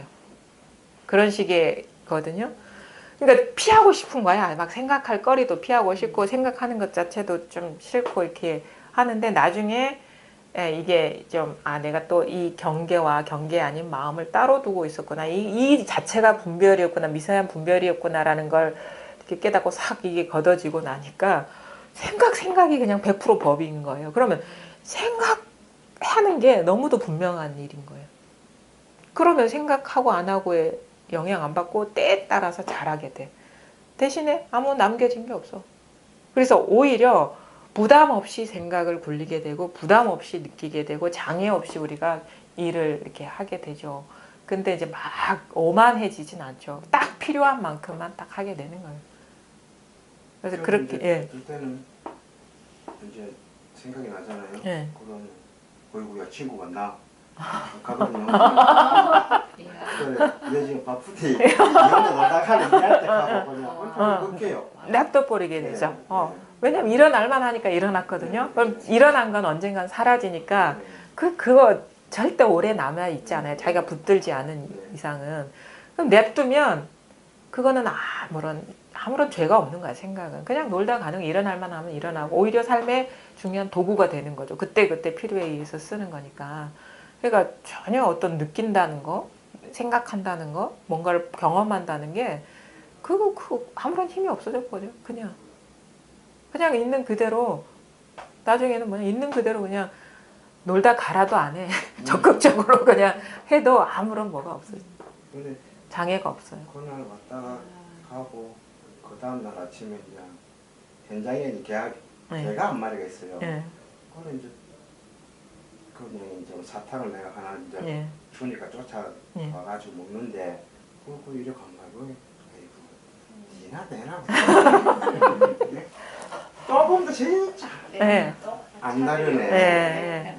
그런 식이거든요. 그러니까 피하고 싶은 거야. 막 생각할 거리도 피하고 싶고 생각하는 것 자체도 좀 싫고 이렇게 하는데 나중에 이게 좀 내가 또 이 경계와 경계 아닌 마음을 따로 두고 있었구나. 이 자체가 분별이었구나. 미세한 분별이었구나라는 걸 이렇게 깨닫고 싹 이게 걷어지고 나니까 생각이 그냥 100% 법인 거예요. 그러면 생각하는 게 너무도 분명한 일인 거예요. 그러면 생각하고 안 하고에 영향 안 받고 때에 따라서 잘하게 돼. 대신에 아무 남겨진 게 없어. 그래서 오히려 부담 없이 생각을 굴리게 되고 부담 없이 느끼게 되고 장애 없이 우리가 일을 이렇게 하게 되죠. 근데 이제 막 오만해지진 않죠. 딱 필요한 만큼만 딱 하게 되는 거예요. 그래서 그렇게 그때는 이제 생각이 나잖아요. 그러면 어이구야 친구 만나 가거든요. 그래, 얘 지금 바쁘대. 이혼자 놀다 가는 니한테 가고 그냥 혼자 웃겨요. 냅둬버리게 되죠. 왜냐면 일어날만 하니까 일어났거든요. 그럼 일어난 건 언젠간 사라지니까 그거 절대 오래 남아 있지 않아요. 자기가 붙들지 않은 이상은. 그럼 냅두면 그거는 아무런 죄가 없는 거야. 생각은 그냥 놀다 가는 거, 일어날만 하면 일어나고 오히려 삶의 중요한 도구가 되는 거죠. 그때 필요에 의해서 쓰는 거니까. 그러니까 전혀 어떤 느낀다는 거, 생각한다는 거, 뭔가를 경험한다는 게 그거 아무런 힘이 없어져 버려. 그냥 있는 그대로, 나중에는 뭐냐, 있는 그대로 그냥 놀다 가라도 안 해. 적극적으로 그냥 해도 아무런 뭐가 없어요. 근데 장애가 없어요. 그날 왔다가 가고 그 다음날 아침에 그냥 현장에 개가 한 마리가 있어요. 예. 그거는 이제 그냥 이제 사탕을 내가 하나 이제 예. 주니까 쫓아와가지고 먹는데 그거 이렇게 가면 니나 내나 또 보면 진짜 예. 안 다르네. 예.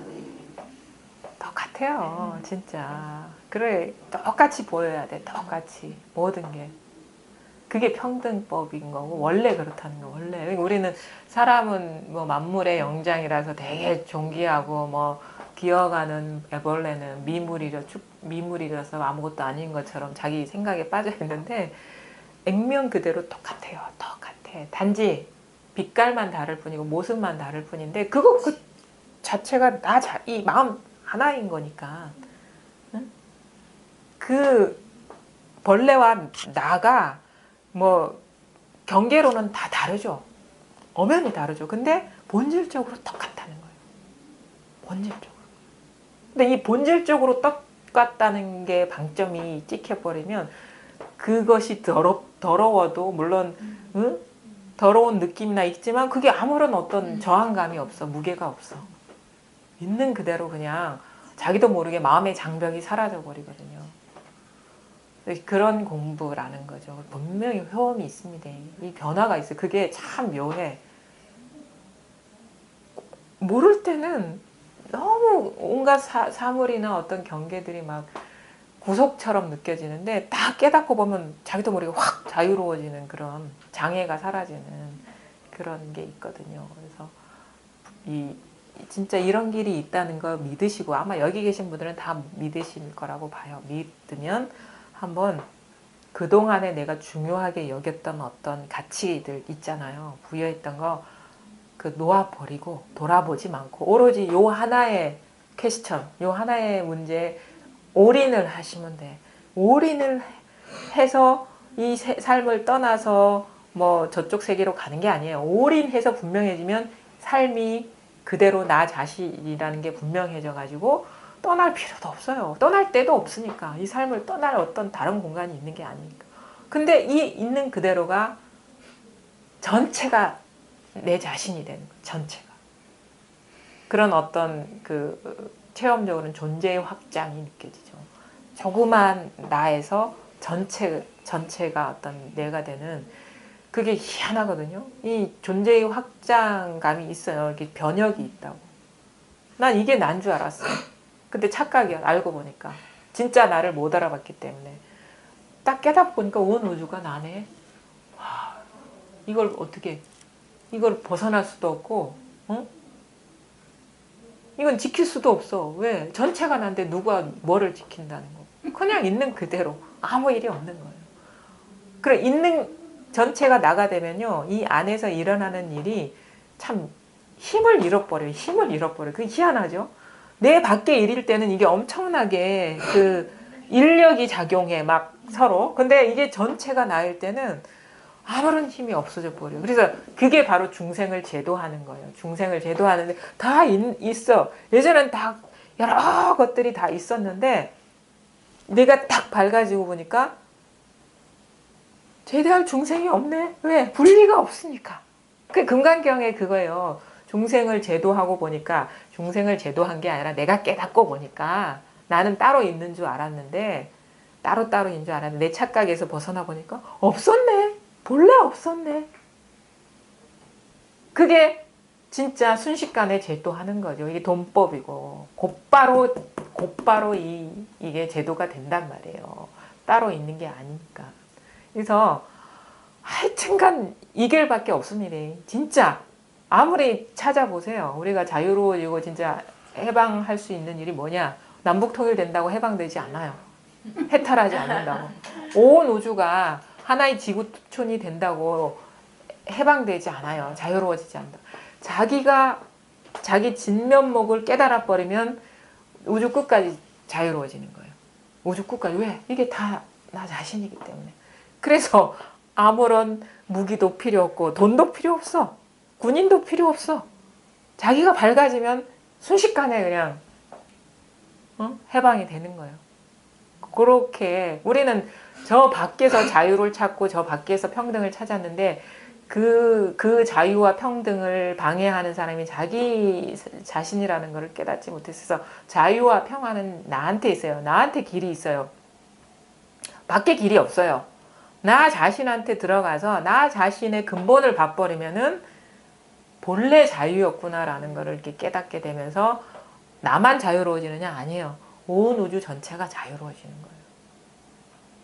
똑같아요, 진짜. 그래, 똑같이 보여야 돼, 똑같이. 모든 게. 그게 평등법인 거고, 원래 그렇다는 거, 원래. 우리는 사람은 뭐 만물의 영장이라서 되게 존귀하고, 뭐, 기어가는 애벌레는 미물이라서 아무것도 아닌 것처럼 자기 생각에 빠져 있는데, 액면 그대로 똑같아요, 똑같아. 단지 빛깔만 다를 뿐이고, 모습만 다를 뿐인데, 그 자체가 이 마음 하나인 거니까. 응? 그 벌레와 나가 뭐 경계로는 다 다르죠. 엄연히 다르죠. 근데 본질적으로 똑같다는 거예요. 본질적으로. 근데 이 본질적으로 똑같다는 게 방점이 찍혀버리면 그것이 더러워도 물론 응? 더러운 느낌이나 있지만 그게 아무런 어떤 저항감이 없어. 무게가 없어. 있는 그대로 그냥 자기도 모르게 마음의 장벽이 사라져 버리거든요. 그런 공부라는 거죠. 분명히 효험이 있습니다. 이 변화가 있어요. 그게 참 묘해. 모를 때는 너무 온갖 사물이나 어떤 경계들이 막 구속처럼 느껴지는데 딱 깨닫고 보면 자기도 모르게 확 자유로워지는 그런 장애가 사라지는 그런 게 있거든요. 그래서 진짜 이런 길이 있다는 거 믿으시고 아마 여기 계신 분들은 다 믿으실 거라고 봐요. 믿으면 한번 그동안에 내가 중요하게 여겼던 어떤 가치들 있잖아요. 부여했던 거 놓아버리고 돌아보지 않고 오로지 요 하나의 퀘스천, 요 하나의 문제에 올인을 하시면 돼. 올인을 해서 이 삶을 떠나서 뭐 저쪽 세계로 가는 게 아니에요. 올인해서 분명해지면 삶이 그대로 나 자신이라는 게 분명해져 가지고 떠날 필요도 없어요. 떠날 데도 없으니까. 이 삶을 떠날 어떤 다른 공간이 있는 게 아니니까. 근데 이 있는 그대로가 전체가 내 자신이 되는 거예요. 전체가. 그런 어떤 체험적으로는 존재의 확장이 느껴지죠. 조그만 나에서 전체가 어떤 내가 되는 그게 희한하거든요. 이 존재의 확장감이 있어요. 이게 변혁이 있다고. 난 이게 난 줄 알았어. 근데 착각이야. 알고 보니까. 진짜 나를 못 알아봤기 때문에. 딱 깨닫고 보니까 온 우주가 나네. 와, 이걸 벗어날 수도 없고, 응? 이건 지킬 수도 없어. 왜? 전체가 난데 누가 뭐를 지킨다는 거. 그냥 있는 그대로. 아무 일이 없는 거예요. 그래, 전체가 나가 되면요. 이 안에서 일어나는 일이 참 힘을 잃어버려요. 그게 희한하죠? 내 밖에 일일 때는 이게 엄청나게 인력이 작용해, 막 서로. 근데 이게 전체가 나일 때는 아무런 힘이 없어져 버려요. 그래서 그게 바로 중생을 제도하는 거예요. 중생을 제도하는데 다 있어. 예전엔 다 여러 것들이 다 있었는데 내가 딱 밝아지고 보니까 제대할 중생이 없네. 왜? 분리가 없으니까. 그 금강경에 그거예요. 중생을 제도하고 보니까 중생을 제도한 게 아니라 내가 깨닫고 보니까 나는 따로 있는 줄 알았는데 따로따로 있는 줄 알았는데 내 착각에서 벗어나 보니까 없었네. 본래 없었네. 그게 진짜 순식간에 제도하는 거죠. 이게 돈법이고 곧바로 곧바로 이게 제도가 된단 말이에요. 따로 있는 게 아니니까. 그래서 하여튼간 이 길밖에 없습니다. 진짜 아무리 찾아보세요. 우리가 자유로워지고 진짜 해방할 수 있는 일이 뭐냐? 남북 통일된다고 해방되지 않아요. 해탈하지 않는다고. 온 우주가 하나의 지구촌이 된다고 해방되지 않아요. 자유로워지지 않는다. 자기가 자기 진면목을 깨달아 버리면 우주 끝까지 자유로워지는 거예요. 우주 끝까지. 왜? 이게 다 나 자신이기 때문에. 그래서 아무런 무기도 필요 없고 돈도 필요 없어. 군인도 필요 없어. 자기가 밝아지면 순식간에 그냥 해방이 되는 거예요. 그렇게 우리는 저 밖에서 자유를 찾고 저 밖에서 평등을 찾았는데 그 자유와 평등을 방해하는 사람이 자기 자신이라는 것을 깨닫지 못했어서 자유와 평화는 나한테 있어요. 나한테 길이 있어요. 밖에 길이 없어요. 나 자신한테 들어가서 나 자신의 근본을 봐버리면은 본래 자유였구나라는 것을 이렇게 깨닫게 되면서 나만 자유로워지느냐? 아니에요. 온 우주 전체가 자유로워지는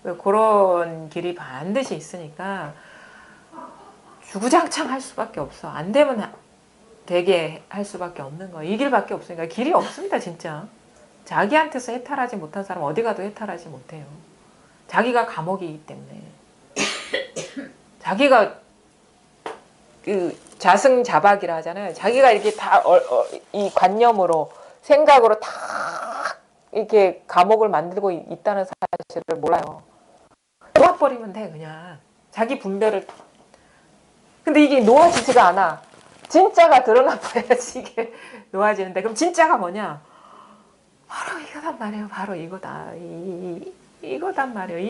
거예요. 그런 길이 반드시 있으니까 주구장창 할 수밖에 없어. 안 되면 되게 할 수밖에 없는 거예요. 이 길밖에 없으니까 길이 없습니다. 진짜. 자기한테서 해탈하지 못한 사람 어디 가도 해탈하지 못해요. 자기가 감옥이기 때문에. 자기가 그 자승자박이라 하잖아요. 자기가 이렇게 다 이 관념으로 생각으로 다 이렇게 감옥을 만들고 있다는 사실을 몰라요. 놓아버리면 돼 그냥. 자기 분별을. 근데 이게 놓아지지가 않아. 진짜가 드러나 버려야지 이게 놓아지는데. 그럼 진짜가 뭐냐? 바로 이거단 말이에요. 바로 이거다. 이거단 말이에요.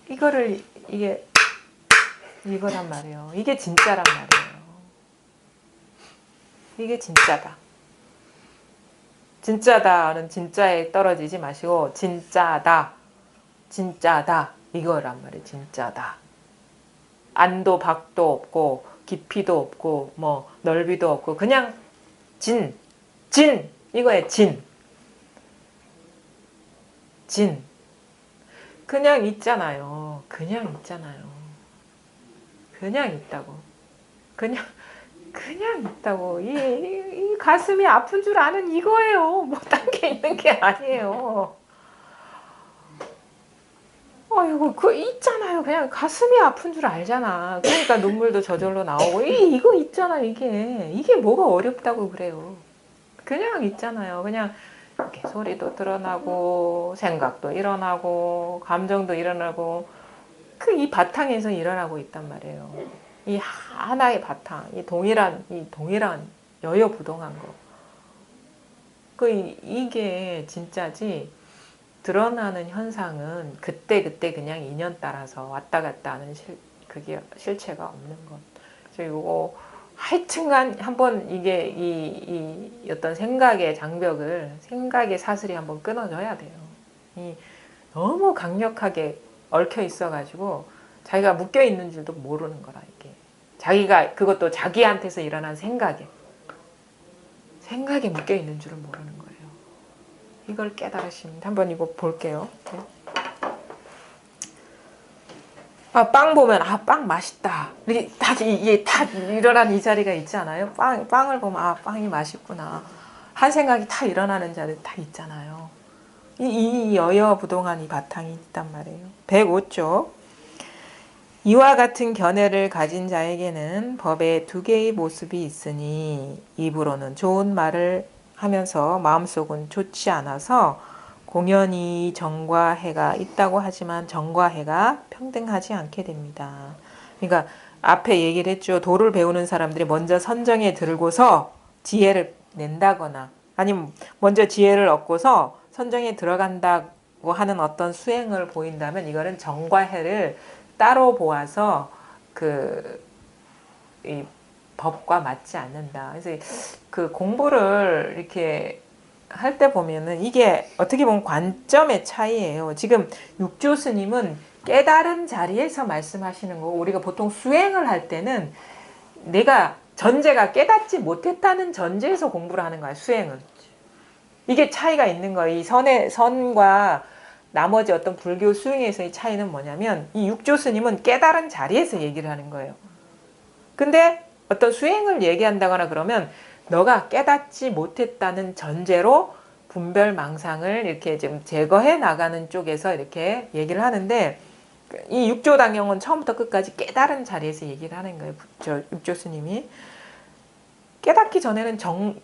이거를 이게 이거란 말이에요. 이게 진짜란 말이에요. 이게 진짜다. 진짜다는 진짜에 떨어지지 마시고 진짜다. 진짜다. 이거란 말이에요. 진짜다. 안도 박도 없고 깊이도 없고 뭐 넓이도 없고 그냥 진 이거에 진 그냥 있잖아요. 그냥 있잖아요. 그냥 있다고. 그냥 있다고. 이 가슴이 아픈 줄 아는 이거예요. 뭐 딴 게 있는 게 아니에요. 이거 그 있잖아요. 그냥 가슴이 아픈 줄 알잖아. 그러니까 눈물도 저절로 나오고 이거 있잖아. 이게 뭐가 어렵다고 그래요. 그냥 있잖아요. 그냥 이렇게 소리도 드러나고 생각도 일어나고 감정도 일어나고 이 바탕에서 일어나고 있단 말이에요. 이 하나의 바탕, 이 동일한 여여부동한 거. 이게 진짜지. 드러나는 현상은 그때 그냥 인연 따라서 왔다 갔다 하는 그게 실체가 없는 것. 그래서 이거 하여튼간 한번 이게 이 어떤 생각의 장벽을 생각의 사슬이 한번 끊어져야 돼요. 너무 강력하게 얽혀 있어가지고 자기가 묶여 있는 줄도 모르는 거라 이게. 자기가 그것도 자기한테서 일어난 생각에 묶여 있는 줄을 모르는 거예요. 이걸 깨달으시면 한번 이거 볼게요. 네. 빵 보면 빵 맛있다. 이게 다 일어난 이 자리가 있지 않아요? 빵을 보면 빵이 맛있구나. 한 생각이 다 일어나는 자리 다 있잖아요. 이 여여부동한 이 바탕이 있단 말이에요. 105쪽. 이와 같은 견해를 가진 자에게는 법에 두 개의 모습이 있으니 입으로는 좋은 말을 하면서 마음속은 좋지 않아서 공연히 정과 해가 있다고 하지만 정과 해가 평등하지 않게 됩니다. 그러니까 앞에 얘기를 했죠. 도를 배우는 사람들이 먼저 선정에 들고서 지혜를 낸다거나 아니면 먼저 지혜를 얻고서 선정에 들어간다고 하는 어떤 수행을 보인다면 이거는 정과 해를 따로 보아서 이 법과 맞지 않는다. 그래서 그 공부를 이렇게 할 때 보면은 이게 어떻게 보면 관점의 차이예요. 지금 육조 스님은 깨달은 자리에서 말씀하시는 거고 우리가 보통 수행을 할 때는 내가 전제가 깨닫지 못했다는 전제에서 공부를 하는 거야. 수행은. 이게 차이가 있는 거예요. 이 선과 나머지 어떤 불교 수행에서의 차이는 뭐냐면 이 육조 스님은 깨달은 자리에서 얘기를 하는 거예요. 근데 어떤 수행을 얘기한다거나 그러면 너가 깨닫지 못했다는 전제로 분별망상을 이렇게 좀 제거해 나가는 쪽에서 이렇게 얘기를 하는데 이 육조당경은 처음부터 끝까지 깨달은 자리에서 얘기를 하는 거예요. 저 육조 스님이. 깨닫기 전에는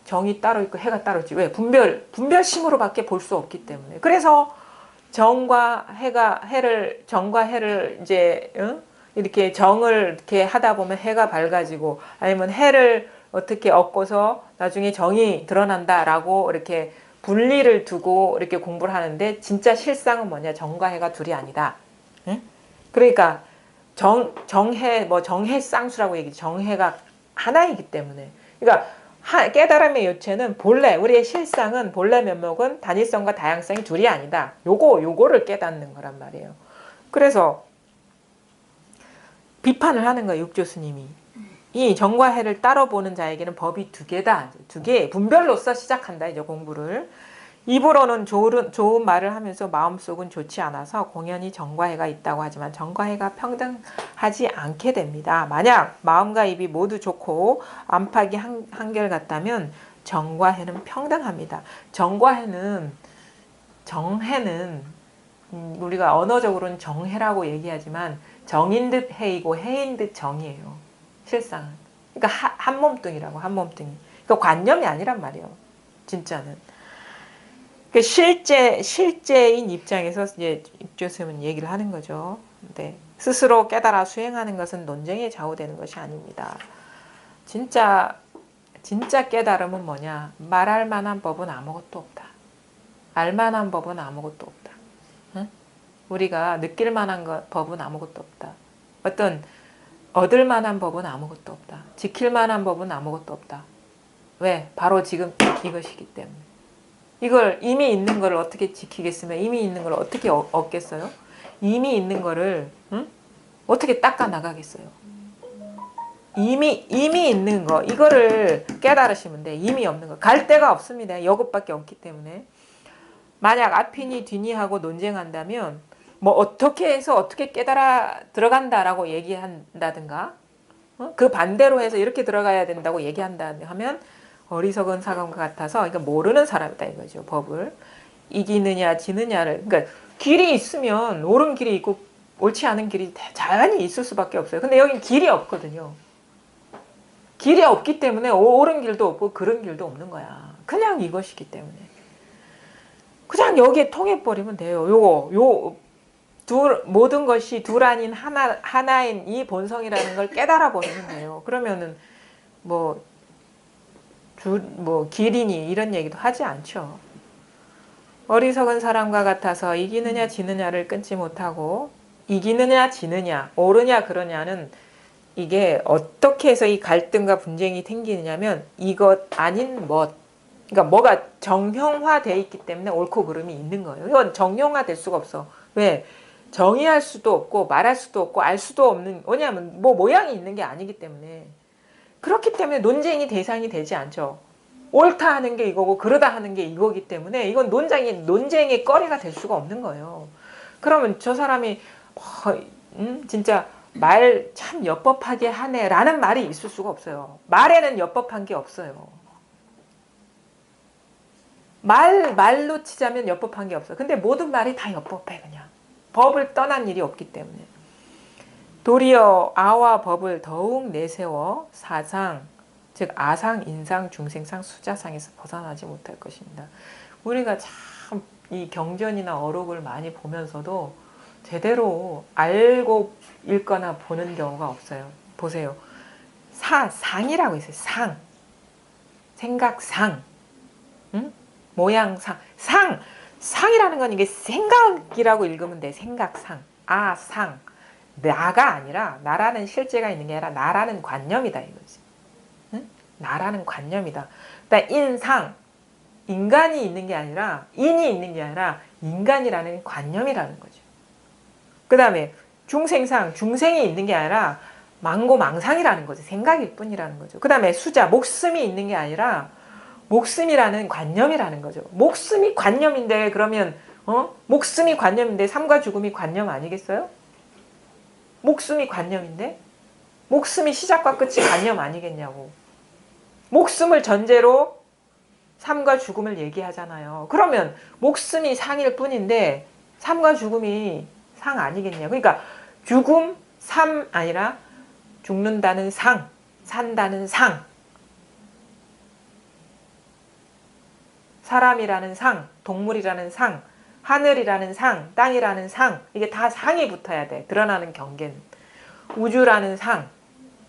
정이 따로 있고 해가 따로 있지. 왜? 분별심으로밖에 볼 수 없기 때문에. 그래서 정과 해를 이제 이렇게 정을 이렇게 하다 보면 해가 밝아지고 아니면 해를 어떻게 얻고서 나중에 정이 드러난다라고 이렇게 분리를 두고 이렇게 공부를 하는데 진짜 실상은 뭐냐? 정과 해가 둘이 아니다. 응? 그러니까 정해 정해쌍수라고 얘기해. 정해가 하나이기 때문에. 그러니까 깨달음의 요체는 본래 우리의 실상은 본래 면목은 단일성과 다양성이 둘이 아니다. 요거를 깨닫는 거란 말이에요. 그래서 비판을 하는 거예요. 육조 스님이. 이 정과 해를 따로 보는 자에게는 법이 두 개다. 두 개 분별로서 시작한다. 이제 공부를. 입으로는 좋은 말을 하면서 마음속은 좋지 않아서 공연히 정과 해가 있다고 하지만 정과 해가 평등하지 않게 됩니다. 만약 마음과 입이 모두 좋고 안팎이 한결같다면 정과 해는 평등합니다. 정과 해는 정해는 우리가 언어적으로는 정해라고 얘기하지만 정인 듯 해이고 해인 듯 정이에요. 실상은. 그러니까 한 몸뚱이라고 한 몸뚱이. 그러니까 관념이 아니란 말이에요. 진짜는. 그 실제인 입장에서 이제 육조스님은 얘기를 하는 거죠. 네. 스스로 깨달아 수행하는 것은 논쟁에 좌우되는 것이 아닙니다. 진짜 깨달음은 뭐냐? 말할 만한 법은 아무것도 없다. 알 만한 법은 아무것도 없다. 응? 우리가 느낄 만한 법은 아무것도 없다. 어떤 얻을 만한 법은 아무것도 없다. 지킬 만한 법은 아무것도 없다. 왜? 바로 지금 이것이기 때문에. 이걸 이미 있는 거를 어떻게 지키겠으며 이미 있는 걸 어떻게 얻겠어요? 이미 있는 거를 어떻게 닦아 나가겠어요? 이미 있는 거 이거를 깨달으시면 돼. 이미 없는 거. 갈 데가 없습니다. 이것밖에 없기 때문에. 만약 앞이니 뒤니 하고 논쟁한다면 뭐 어떻게 해서 어떻게 깨달아 들어간다라고 얘기한다든가 그 반대로 해서 이렇게 들어가야 된다고 얘기한다 하면 어리석은 사람과 같아서 그러니까 모르는 사람이다 이거죠. 법을 이기느냐 지느냐를 그러니까 길이 있으면 옳은 길이 있고 옳지 않은 길이 자연히 있을 수밖에 없어요. 근데 여긴 길이 없거든요. 길이 없기 때문에 옳은 길도 없고 그른 길도 없는 거야. 그냥 이것이기 때문에 그냥 여기에 통해버리면 돼요. 모든 것이 둘 아닌 하나인 이 본성이라는 걸 깨달아 버리면 돼요. 그러면은 길이니 이런 얘기도 하지 않죠. 어리석은 사람과 같아서 이기느냐 지느냐를 끊지 못하고 이기느냐 지느냐 옳으냐 그러냐는 이게 어떻게 해서 이 갈등과 분쟁이 생기느냐면 이것 아닌 것 그러니까 뭐가 정형화되어 있기 때문에 옳고 그름이 있는 거예요. 이건 정형화될 수가 없어. 왜? 정의할 수도 없고 말할 수도 없고 알 수도 없는 왜냐하면 모양이 있는 게 아니기 때문에 그렇기 때문에 논쟁이 대상이 되지 않죠. 옳다 하는 게 이거고 그러다 하는 게 이거기 때문에 이건 논쟁의 거리가 될 수가 없는 거예요. 그러면 저 사람이 진짜 말 참 엿법하게 하네 라는 말이 있을 수가 없어요. 말에는 엿법한 게 없어요. 말로 치자면 엿법한 게 없어요. 근데 모든 말이 다 엿법해 그냥. 법을 떠난 일이 없기 때문에. 도리어 아와 법을 더욱 내세워 사상, 즉 아상, 인상, 중생상, 수자상에서 벗어나지 못할 것입니다. 우리가 참 이 경전이나 어록을 많이 보면서도 제대로 알고 읽거나 보는 경우가 없어요. 보세요. 상이라고 있어요. 상. 생각상. 모양상. 상이라는 건 이게 생각이라고 읽으면 돼. 생각상. 상. 나가 아니라 나라는 실제가 있는 게 아니라 나라는 관념이다 이거지. 나라는 관념이다. 그러니까 인상. 인간이 있는 게 아니라 인이 있는 게 아니라 인간이라는 관념이라는 거죠. 그 다음에 중생상. 중생이 있는 게 아니라 망고망상이라는 거죠. 생각일 뿐이라는 거죠. 그 다음에 수자. 목숨이 있는 게 아니라 목숨이라는 관념이라는 거죠. 목숨이 관념인데 그러면 목숨이 관념인데 삶과 죽음이 관념 아니겠어요? 목숨이 관념인데 목숨이 시작과 끝이 관념 아니겠냐고. 목숨을 전제로 삶과 죽음을 얘기하잖아요. 그러면 목숨이 상일 뿐인데 삶과 죽음이 상 아니겠냐. 그러니까 죽음, 삶 아니라 죽는다는 상, 산다는 상, 사람이라는 상, 동물이라는 상, 하늘이라는 상, 땅이라는 상, 이게 다 상이 붙어야 돼. 드러나는 경계는. 우주라는 상,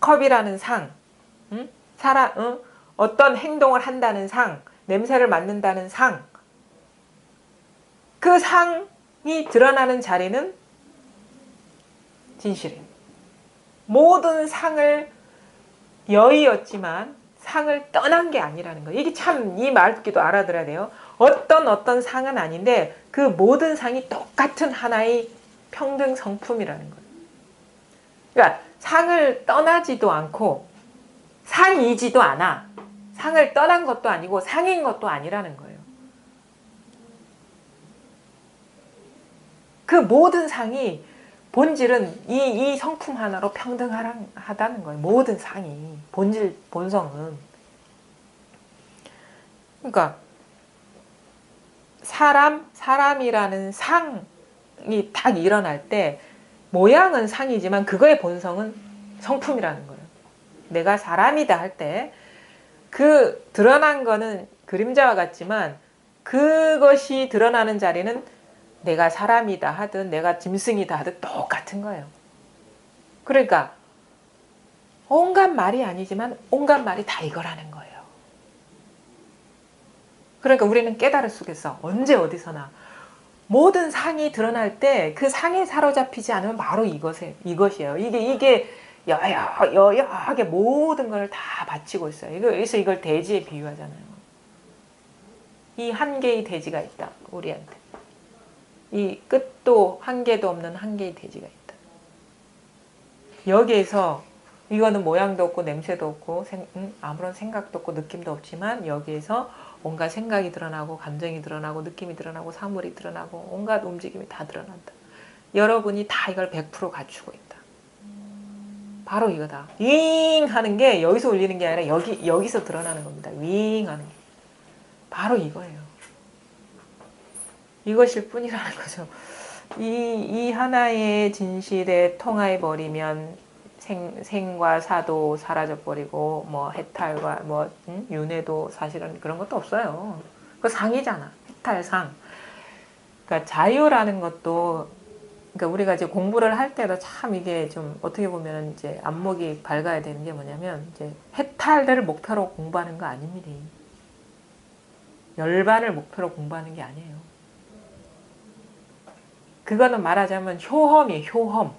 컵이라는 상, 어떤 행동을 한다는 상, 냄새를 맡는다는 상, 그 상이 드러나는 자리는 진실이에요. 모든 상을 여의었지만 상을 떠난 게 아니라는 거예요. 이게 참 이 말기도 알아들어야 돼요. 어떤 상은 아닌데 그 모든 상이 똑같은 하나의 평등 성품이라는 거예요. 그러니까 상을 떠나지도 않고 상이지도 않아. 상을 떠난 것도 아니고 상인 것도 아니라는 거예요. 그 모든 상이 본질은 이 성품 하나로 평등하다는 거예요. 모든 상이 본성은. 그러니까 사람이라는 상이 딱 일어날 때 모양은 상이지만 그거의 본성은 성품이라는 거예요. 내가 사람이다 할 때 그 드러난 거는 그림자와 같지만 그것이 드러나는 자리는 내가 사람이다 하든 내가 짐승이다 하든 똑같은 거예요. 그러니까 온갖 말이 아니지만 온갖 말이 다 이거라는 거예요. 그러니까 우리는 깨달을 속에서 언제 어디서나 모든 상이 드러날 때 그 상에 사로잡히지 않으면 바로 이것이에요. 이게 여하게 모든 걸 다 바치고 있어요. 그래서 이걸 대지에 비유하잖아요. 이 한 개의 대지가 있다. 우리한테. 이 끝도 한계도 없는 한 개의 대지가 있다. 여기에서 이거는 모양도 없고 냄새도 없고 아무런 생각도 없고 느낌도 없지만 여기에서 온갖 생각이 드러나고 감정이 드러나고 느낌이 드러나고 사물이 드러나고 온갖 움직임이 다 드러난다. 여러분이 다 이걸 100% 갖추고 있다. 바로 이거다. 윙 하는 게 여기서 울리는 게 아니라 여기서 드러나는 겁니다. 윙 하는 게. 바로 이거예요. 이것일 뿐이라는 거죠. 이 하나의 진실에 통하여 버리면 생과 사도 사라져버리고 뭐 해탈과 뭐 윤회도 사실은 그런 것도 없어요. 그 상이잖아. 해탈상. 그러니까 자유라는 것도 그러니까 우리가 이제 공부를 할 때도 참 이게 좀 어떻게 보면 이제 안목이 밝아야 되는 게 뭐냐면 이제 해탈을 목표로 공부하는 거 아닙니다. 열반을 목표로 공부하는 게 아니에요. 그거는 말하자면 효험이에요. 효험.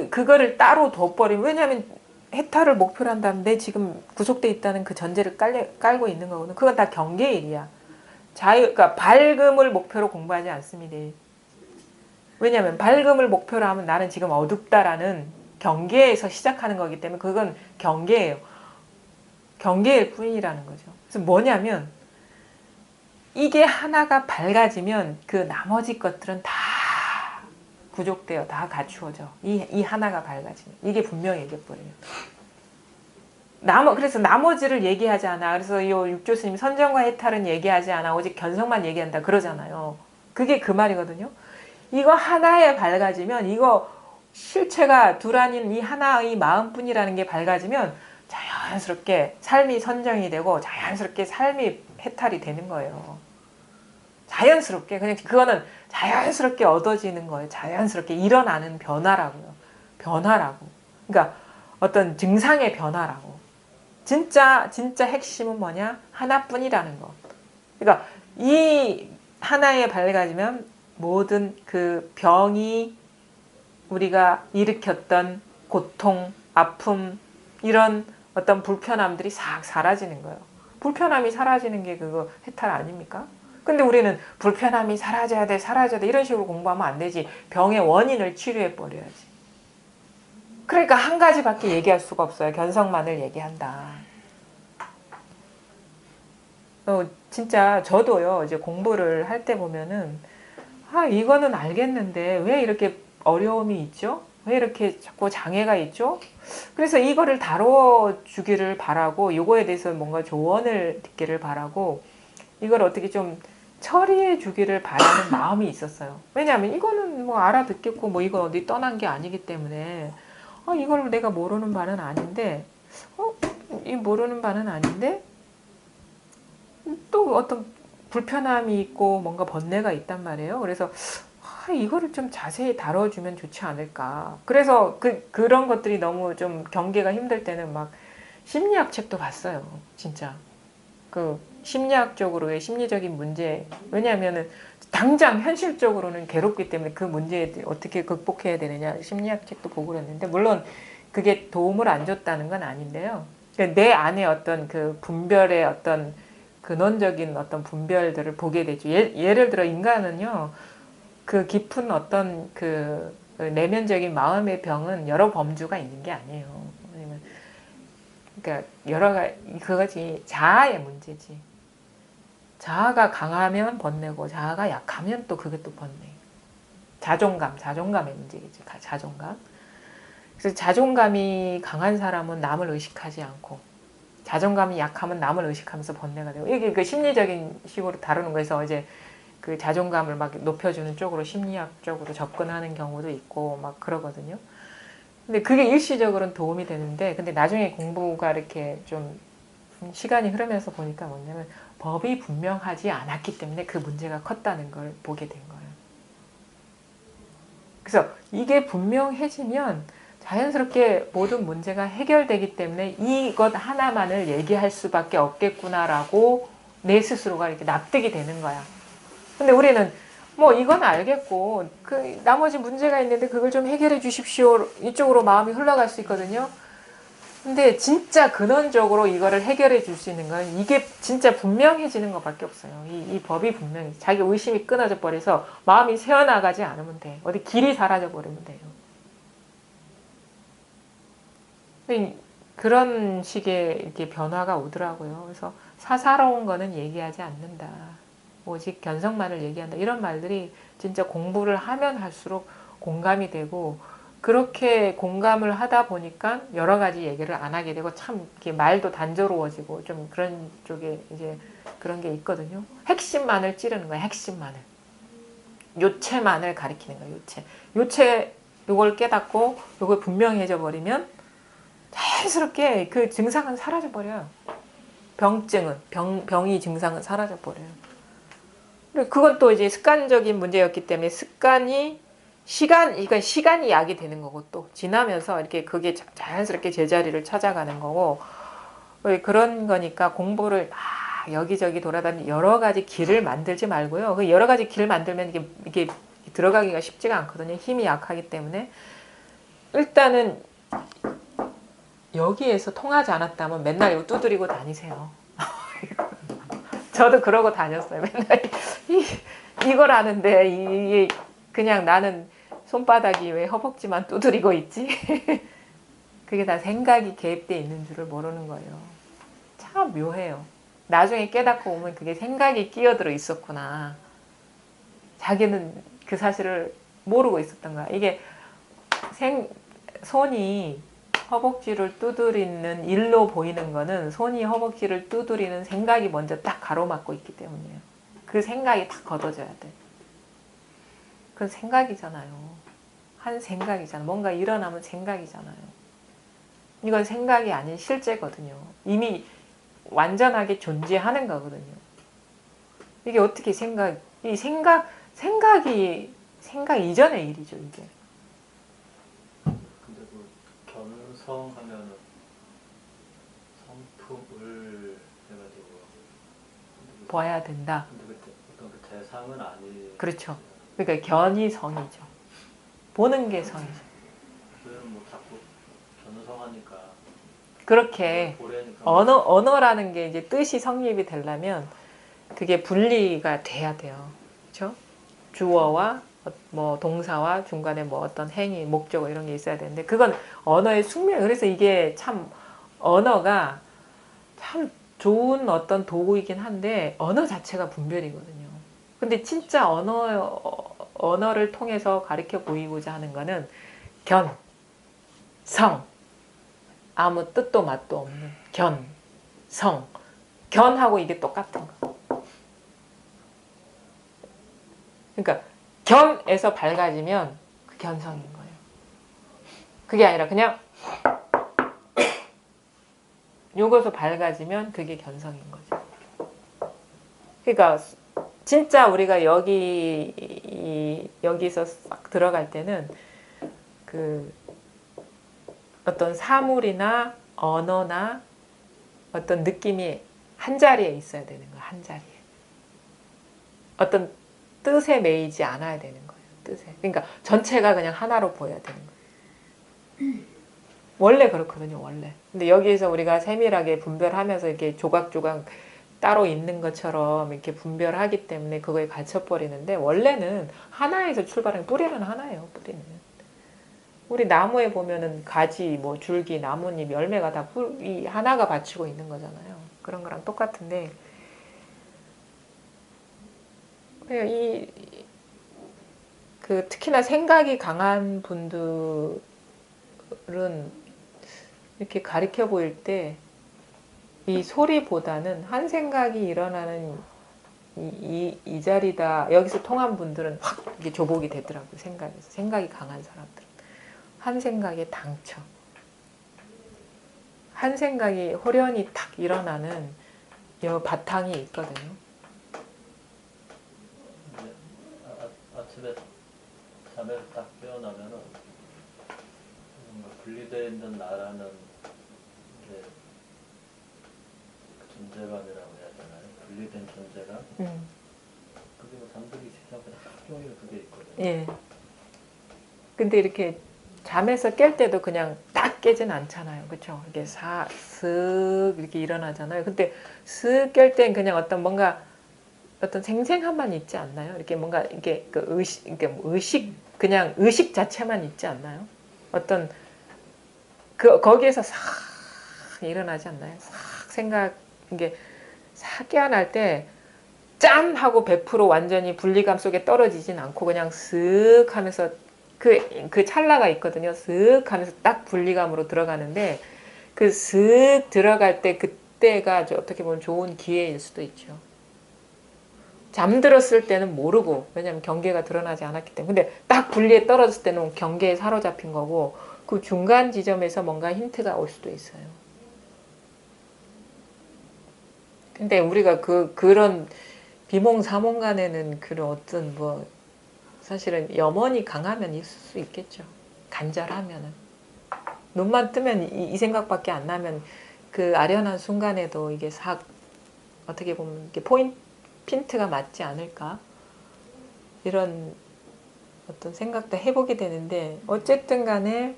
그거를 따로 둬버리면 왜냐하면 해탈을 목표로 한다면 내 지금 구속돼 있다는 그 전제를 깔고 있는 거거든. 그건 다 경계의 일이야. 그러니까 밝음을 목표로 공부하지 않습니다. 왜냐하면 밝음을 목표로 하면 나는 지금 어둡다라는 경계에서 시작하는 거기 때문에 그건 경계예요. 경계일 뿐이라는 거죠. 그래서 뭐냐면 이게 하나가 밝아지면 그 나머지 것들은 다 구족되어 다 갖추어져. 이 하나가 밝아지면. 이게 분명히 얘기해버려요. 그래서 나머지를 얘기하지 않아. 그래서 이 육조스님 선정과 해탈은 얘기하지 않아. 오직 견성만 얘기한다. 그러잖아요. 그게 그 말이거든요. 이거 하나에 밝아지면 이거 실체가 둘 아닌 이 하나의 마음뿐이라는 게 밝아지면 자연스럽게 삶이 선정이 되고 자연스럽게 삶이 해탈이 되는 거예요. 자연스럽게 그냥 그거는 자연스럽게 얻어지는 거예요. 자연스럽게 일어나는 변화라고요. 변화라고. 그러니까 어떤 증상의 변화라고. 진짜 핵심은 뭐냐? 하나뿐이라는 거. 그러니까 이 하나에 밝아지면 모든 그 병이 우리가 일으켰던 고통, 아픔 이런 어떤 불편함들이 싹 사라지는 거예요. 불편함이 사라지는 게 그거 해탈 아닙니까? 근데 우리는 불편함이 사라져야 돼 이런 식으로 공부하면 안 되지. 병의 원인을 치료해 버려야지. 그러니까 한 가지밖에 얘기할 수가 없어요. 견성만을 얘기한다. 진짜 저도요, 이제 공부를 할 때 보면은, 아, 이거는 알겠는데, 왜 이렇게 어려움이 있죠? 왜 이렇게 자꾸 장애가 있죠? 그래서 이거를 다뤄주기를 바라고, 이거에 대해서 뭔가 조언을 듣기를 바라고, 이걸 어떻게 좀 처리해 주기를 바라는 마음이 있었어요. 왜냐하면 이거는 뭐 알아듣겠고, 뭐 이건 어디 떠난 게 아니기 때문에, 이걸 내가 모르는 바는 아닌데, 이 모르는 바는 아닌데, 또 어떤 불편함이 있고 뭔가 번뇌가 있단 말이에요. 그래서 이거를 좀 자세히 다뤄주면 좋지 않을까. 그래서 그런 것들이 너무 좀 경계가 힘들 때는 막 심리학 책도 봤어요. 진짜. 그 심리학적으로의 심리적인 문제. 왜냐하면은 당장 현실적으로는 괴롭기 때문에 그 문제에 어떻게 극복해야 되느냐 심리학 책도 보고 그랬는데, 물론 그게 도움을 안 줬다는 건 아닌데요. 그러니까 내 안에 어떤 그 분별의 어떤 근원적인 어떤 분별들을 보게 되죠. 예를 들어 인간은요, 그 깊은 어떤 그 내면적인 마음의 병은 여러 범주가 있는 게 아니에요. 왜냐면 그러니까 여러 가지, 그것이 자아의 문제지. 자아가 강하면 번뇌고 자아가 약하면 또 그게 또 번뇌. 자존감의 문제겠지. 자존감. 그래서 자존감이 강한 사람은 남을 의식하지 않고, 자존감이 약하면 남을 의식하면서 번뇌가 되고, 이게 그 심리적인 식으로 다루는 거에서 이제 그 자존감을 막 높여주는 쪽으로 심리학적으로 접근하는 경우도 있고 막 그러거든요. 근데 그게 일시적으로는 도움이 되는데, 근데 나중에 공부가 이렇게 좀 시간이 흐르면서 보니까 뭐냐면 법이 분명하지 않았기 때문에 그 문제가 컸다는 걸 보게 된 거예요. 그래서 이게 분명해지면 자연스럽게 모든 문제가 해결되기 때문에 이것 하나만을 얘기할 수밖에 없겠구나라고 내 스스로가 이렇게 납득이 되는 거야. 근데 우리는 뭐 이건 알겠고 그 나머지 문제가 있는데 그걸 좀 해결해 주십시오. 이쪽으로 마음이 흘러갈 수 있거든요. 근데 진짜 근원적으로 이거를 해결해 줄 수 있는 건 이게 진짜 분명해지는 것밖에 없어요. 이 법이 분명히 자기 의심이 끊어져 버려서 마음이 새어나가지 않으면 돼. 어디 길이 사라져 버리면 돼요. 그런 식의 이렇게 변화가 오더라고요. 그래서 사사로운 거는 얘기하지 않는다. 오직 견성만을 얘기한다. 이런 말들이 진짜 공부를 하면 할수록 공감이 되고, 그렇게 공감을 하다 보니까 여러 가지 얘기를 안 하게 되고 참 이렇게 말도 단조로워지고 좀 그런 쪽에 이제 그런 게 있거든요. 핵심만을 찌르는 거야. 핵심만을. 요체만을 가리키는 거야. 요체 요걸 깨닫고 요걸 분명해져 버리면 자연스럽게 그 증상은 사라져 버려요. 병이 증상은 사라져 버려요. 그건 또 이제 습관적인 문제였기 때문에 그러니까 시간이 약이 되는 거고, 또 지나면서 이렇게 그게 자연스럽게 제자리를 찾아가는 거고, 그런 거니까 공부를 여기저기 돌아다니는 여러 가지 길을 만들지 말고요. 그 여러 가지 길을 만들면 이게 들어가기가 쉽지가 않거든요. 힘이 약하기 때문에. 일단은 여기에서 통하지 않았다면 맨날 이거 두드리고 다니세요. 저도 그러고 다녔어요. 맨날 이걸 하는데 이게 그냥 나는 손바닥이 왜 허벅지만 두드리고 있지? 그게 다 생각이 개입되어 있는 줄을 모르는 거예요. 참 묘해요. 나중에 깨닫고 보면 그게 생각이 끼어들어 있었구나. 자기는 그 사실을 모르고 있었던 거야. 이게 손이 허벅지를 두드리는 일로 보이는 거는 손이 허벅지를 두드리는 생각이 먼저 딱 가로막고 있기 때문이에요. 그 생각이 딱 걷어져야 돼. 그건 생각이잖아요. 한 생각이잖아요. 뭔가 일어나면 생각이잖아요. 이건 생각이 아닌 실제거든요. 이미 완전하게 존재하는 거거든요. 이게 어떻게 생각 이전의 일이죠, 이게. 근데 그 견성하면은 성품을 해가지고 봐야 된다. 근데 그 어떤 그 대상은 아니. 그렇죠. 그러니까 견이 성이죠. 보는 게 성이죠. 그들은 뭐 자꾸 견성하니까. 그렇게 보려니까. 언어라는 게 이제 뜻이 성립이 되려면 그게 분리가 돼야 돼요. 그렇죠? 주어와 뭐 동사와 중간에 뭐 어떤 행위, 목적어 이런 게 있어야 되는데 그건 언어의 숙명. 그래서 이게 참 언어가 참 좋은 어떤 도구이긴 한데 언어 자체가 분별이거든요. 근데 진짜 언어를 통해서 가르쳐 보이고자 하는 거는 견, 성, 아무 뜻도 맛도 없는 견, 성, 견하고 이게 똑같은 거. 그러니까 견에서 밝아지면 그 견성인 거예요. 그게 아니라 그냥 요것서 밝아지면 그게 견성인 거죠. 그러니까 진짜 우리가 여기서 싹 들어갈 때는 그 어떤 사물이나 언어나 어떤 느낌이 한 자리에 있어야 되는 거예요. 한 자리에. 어떤 뜻에 매이지 않아야 되는 거예요. 뜻에. 그러니까 전체가 그냥 하나로 보여야 되는 거예요. 원래 그렇거든요. 원래. 근데 여기에서 우리가 세밀하게 분별하면서 이렇게 조각조각 따로 있는 것처럼 이렇게 분별하기 때문에 그거에 갇혀버리는데 원래는 하나에서 출발하는 뿌리는 하나예요. 뿌리는. 우리 나무에 보면은 가지, 뭐 줄기, 나뭇잎, 열매가 다 이 하나가 받치고 있는 거잖아요. 그런 거랑 똑같은데 특히나 생각이 강한 분들은 이렇게 가리켜 보일 때 이 소리보다는 한 생각이 일어나는 이 자리다. 여기서 통한 분들은 확 이게 조복이 되더라고요. 생각에서. 생각이 강한 사람들은. 한 생각에 당첨. 한 생각이 호련히 탁 일어나는 이 바탕이 있거든요. 아침에 잠에서 딱 깨어나면은 뭔가 분리되어 있는 나라는 이제 존재감이라고 해야 되나요? 분리된 존재감? 그게 뭐 잠들기 직전까지 하루 종일 그게 있거든요. 예. 근데 이렇게 잠에서 깰 때도 그냥 딱 깨진 않잖아요. 그렇죠? 이렇게 슥 이렇게 일어나잖아요. 근데 슥 깰 땐 그냥 뭔가 어떤 생생함만 있지 않나요? 이렇게 뭔가 이게 그 의식 그냥 의식 자체만 있지 않나요? 어떤 거기에서 싹 일어나지 않나요? 싹 생각 이게 싹 깨어날 때 짠 하고 100% 완전히 분리감 속에 떨어지진 않고 그냥 슥 하면서 그 찰나가 있거든요. 슥 하면서 딱 분리감으로 들어가는데 그 슥 들어갈 때 그때가 어떻게 보면 좋은 기회일 수도 있죠. 잠들었을 때는 모르고 왜냐하면 경계가 드러나지 않았기 때문에 근데 딱 분리에 떨어졌을 때는 경계에 사로잡힌 거고 그 중간 지점에서 뭔가 힌트가 올 수도 있어요. 근데 우리가 그런 비몽사몽간에는 그런 어떤 뭐 사실은 염원이 강하면 있을 수 있겠죠. 간절하면은 눈만 뜨면 이 생각밖에 안 나면 그 아련한 순간에도 이게 싹 어떻게 보면 이게 핀트가 맞지 않을까 이런 어떤 생각도 해보게 되는데 어쨌든 간에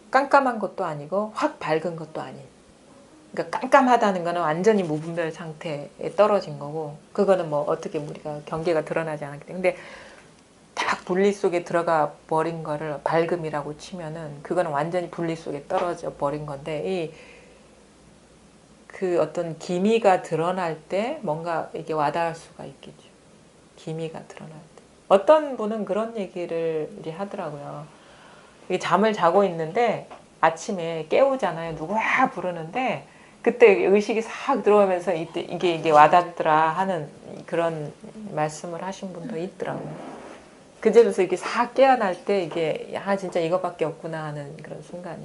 깜깜한 것도 아니고 확 밝은 것도 아닌 그러니까 깜깜하다는 거는 완전히 무분별 상태에 떨어진 거고 그거는 뭐 어떻게 우리가 경계가 드러나지 않았기 때문에 근데 딱 분리 속에 들어가 버린 거를 밝음이라고 치면은 그거는 완전히 분리 속에 떨어져 버린 건데 그 어떤 기미가 드러날 때 뭔가 이게 와닿을 수가 있겠죠. 기미가 드러날 때. 어떤 분은 그런 얘기를 하더라고요. 잠을 자고 있는데 아침에 깨우잖아요. 누구야 부르는데 그때 의식이 싹 들어오면서 이게 와닿더라 하는 그런 말씀을 하신 분도 있더라고요. 그제서서 이게 싹 깨어날 때 이게 진짜 이거밖에 없구나 하는 그런 순간이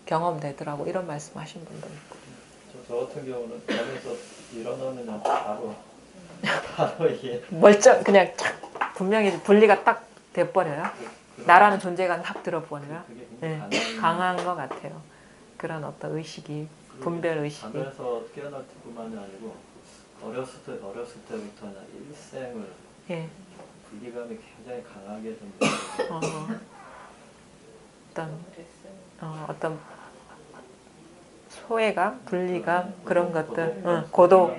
경험되더라고 이런 말씀하신 분도 있고. 저 같은 경우는 잠에서 일어나면 바로 이게 그냥 착 분명히 분리가 딱 돼버려요. 나라는 존재가 확 들어버려요. 그게 네, 굉장히 강한 것 같아요. 그런 어떤 의식이 분별 의식이. 잠에서 깨어날 때뿐만이 아니고 어렸을 때부터 일생을 예. 분리감이 굉장히 강하게 좀 어떤 소외감, 분리감 그런 것들, 고독,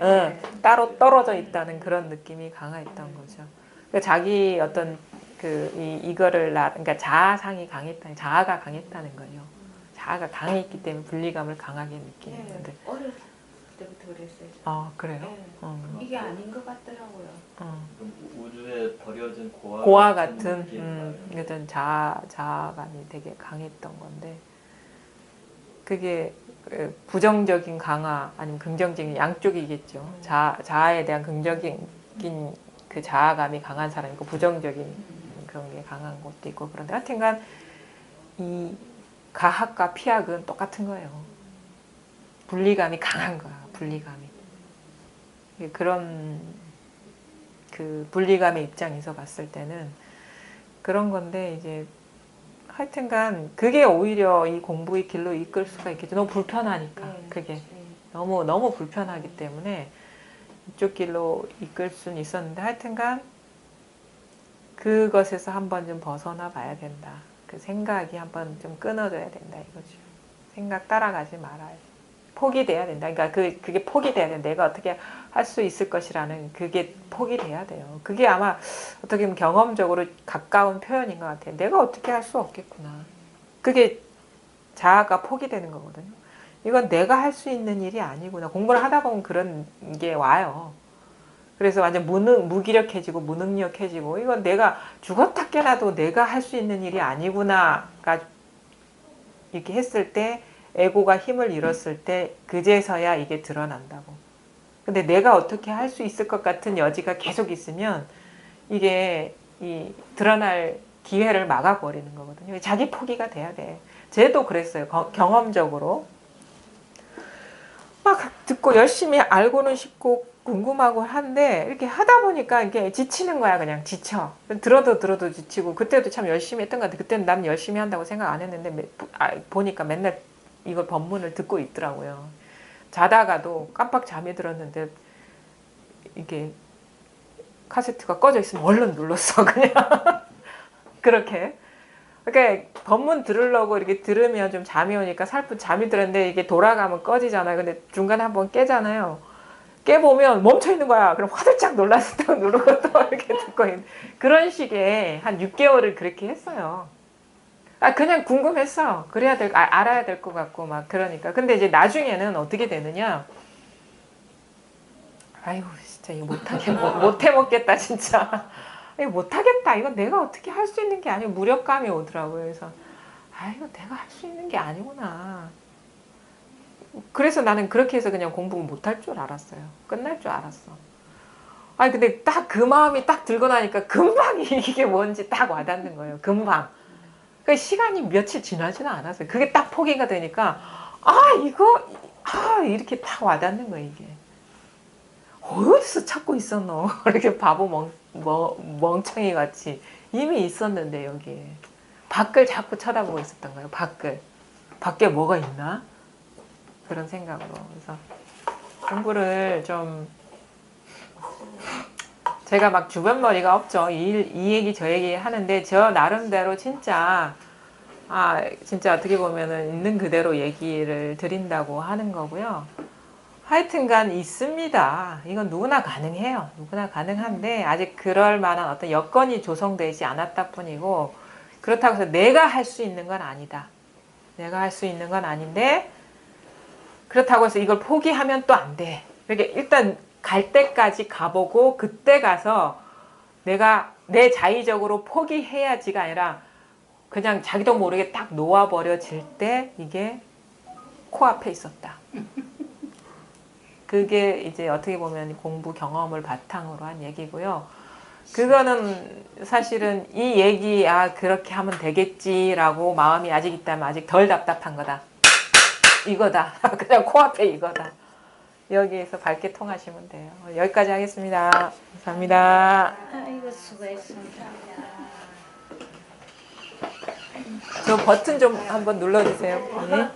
따로 떨어져 있다는 그런 느낌이 강했던 거죠. 그러니까 자기 어떤 이거를 그러니까 자아상이 강했다는 자아가 강했다는 거예요. 자아가 강해 있기 때문에 분리감을 강하게 느끼는데. 네, 어렸을 때부터 그랬어요. 아 그래요? 네. 어. 이게 아닌 것 같더라고요. 그럼 우주에 버려진 고아 같은 느낌. 어떤 자아감이 되게 강했던 건데 그게 부정적인 강화 아니면 긍정적인 양쪽이겠죠. 자아에 대한 긍정적인 그 자아감이 강한 사람이 있고 부정적인 그런 게 강한 것도 있고 그런데 하여튼간 이 가학과 피학은 똑같은 거예요. 분리감이 강한 거야. 분리감이. 그런 그 분리감의 입장에서 봤을 때는 그런 건데 이제 하여튼간 그게 오히려 이 공부의 길로 이끌 수가 있겠죠. 너무 불편하니까 그게 너무 불편하기 때문에 이쪽 길로 이끌 수는 있었는데 하여튼간 그것에서 한번 좀 벗어나 봐야 된다. 그 생각이 한번 좀 끊어져야 된다 이거죠. 생각 따라가지 말아요. 포기돼야 된다. 그러니까 그게 포기돼야 된다. 내가 어떻게 할 수 있을 것이라는 그게 포기돼야 돼요. 그게 아마 어떻게 보면 경험적으로 가까운 표현인 것 같아요. 내가 어떻게 할 수 없겠구나. 그게 자아가 포기되는 거거든요. 이건 내가 할 수 있는 일이 아니구나. 공부를 하다 보면 그런 게 와요. 그래서 완전 무기력해지고 무능력해지고 이건 내가 죽었다 깨나도 내가 할 수 있는 일이 아니구나가 이렇게 했을 때 에고가 힘을 잃었을 때 그제서야 이게 드러난다고. 근데 내가 어떻게 할 수 있을 것 같은 여지가 계속 있으면 이게 이 드러날 기회를 막아버리는 거거든요. 자기 포기가 돼야 돼. 쟤도 그랬어요. 경험적으로. 막 듣고 열심히 알고는 싶고 궁금하고 한데 이렇게 하다 보니까 이게 지치는 거야. 그냥 지쳐. 들어도 지치고 그때도 참 열심히 했던 것 같아. 그때는 난 열심히 한다고 생각 안 했는데 보니까 맨날 이걸 법문을 듣고 있더라고요. 자다가도 깜빡 잠이 들었는데 이게 카세트가 꺼져 있으면 얼른 눌렀어. 그냥 그렇게. 그러니까 법문 들으려고 이렇게 들으면 좀 잠이 오니까 살짝 잠이 들었는데 이게 돌아가면 꺼지잖아요. 근데 중간에 한번 깨잖아요. 깨보면 멈춰 있는 거야. 그럼 화들짝 놀라서 또 누르고 또 이렇게 듣고 있는 그런 식의 한 6개월을 그렇게 했어요. 그냥 궁금했어. 그래야 알아야 될 것 같고 막 그러니까. 근데 이제 나중에는 어떻게 되느냐? 아이고 진짜 이거 못해 먹겠다 진짜. 이거 못하겠다. 이건 내가 어떻게 할 수 있는 게 아니고 무력감이 오더라고요. 그래서 이거 내가 할 수 있는 게 아니구나. 그래서 나는 그렇게 해서 그냥 공부 못할 줄 알았어요. 끝날 줄 알았어. 근데 딱 그 마음이 딱 들고 나니까 금방 이게 뭔지 딱 와닿는 거예요. 금방. 그 시간이 며칠 지나지는 않았어요. 그게 딱 포기가 되니까 이렇게 딱 와닿는 거예요. 이게 어디서 찾고 있었노? 이렇게 바보 멍청이 같이 이미 있었는데 여기에 밖을 자꾸 쳐다보고 있었던 거예요. 밖에 뭐가 있나? 그런 생각으로. 그래서 공부를 좀 제가 막 주변머리가 없죠. 이 얘기 저 얘기 하는데 저 나름대로 진짜 진짜 어떻게 보면은 있는 그대로 얘기를 드린다고 하는 거고요. 하여튼간 있습니다. 이건 누구나 가능해요. 누구나 가능한데 아직 그럴 만한 어떤 여건이 조성되지 않았다 뿐이고 그렇다고 해서 내가 할 수 있는 건 아니다. 내가 할 수 있는 건 아닌데 그렇다고 해서 이걸 포기하면 또 안 돼. 그러니까 일단 갈 때까지 가보고 그때 가서 내가 내 자의적으로 포기해야지가 아니라 그냥 자기도 모르게 딱 놓아버려질 때 이게 코앞에 있었다. 그게 이제 어떻게 보면 공부 경험을 바탕으로 한 얘기고요. 그거는 사실은 이 얘기 그렇게 하면 되겠지라고 마음이 아직 있다면 아직 덜 답답한 거다. 이거다. 그냥 코앞에 이거다. 여기에서 밝게 통하시면 돼요. 여기까지 하겠습니다. 감사합니다. 아이고 수고했습니다. 저 버튼 좀 한번 눌러주세요. 네.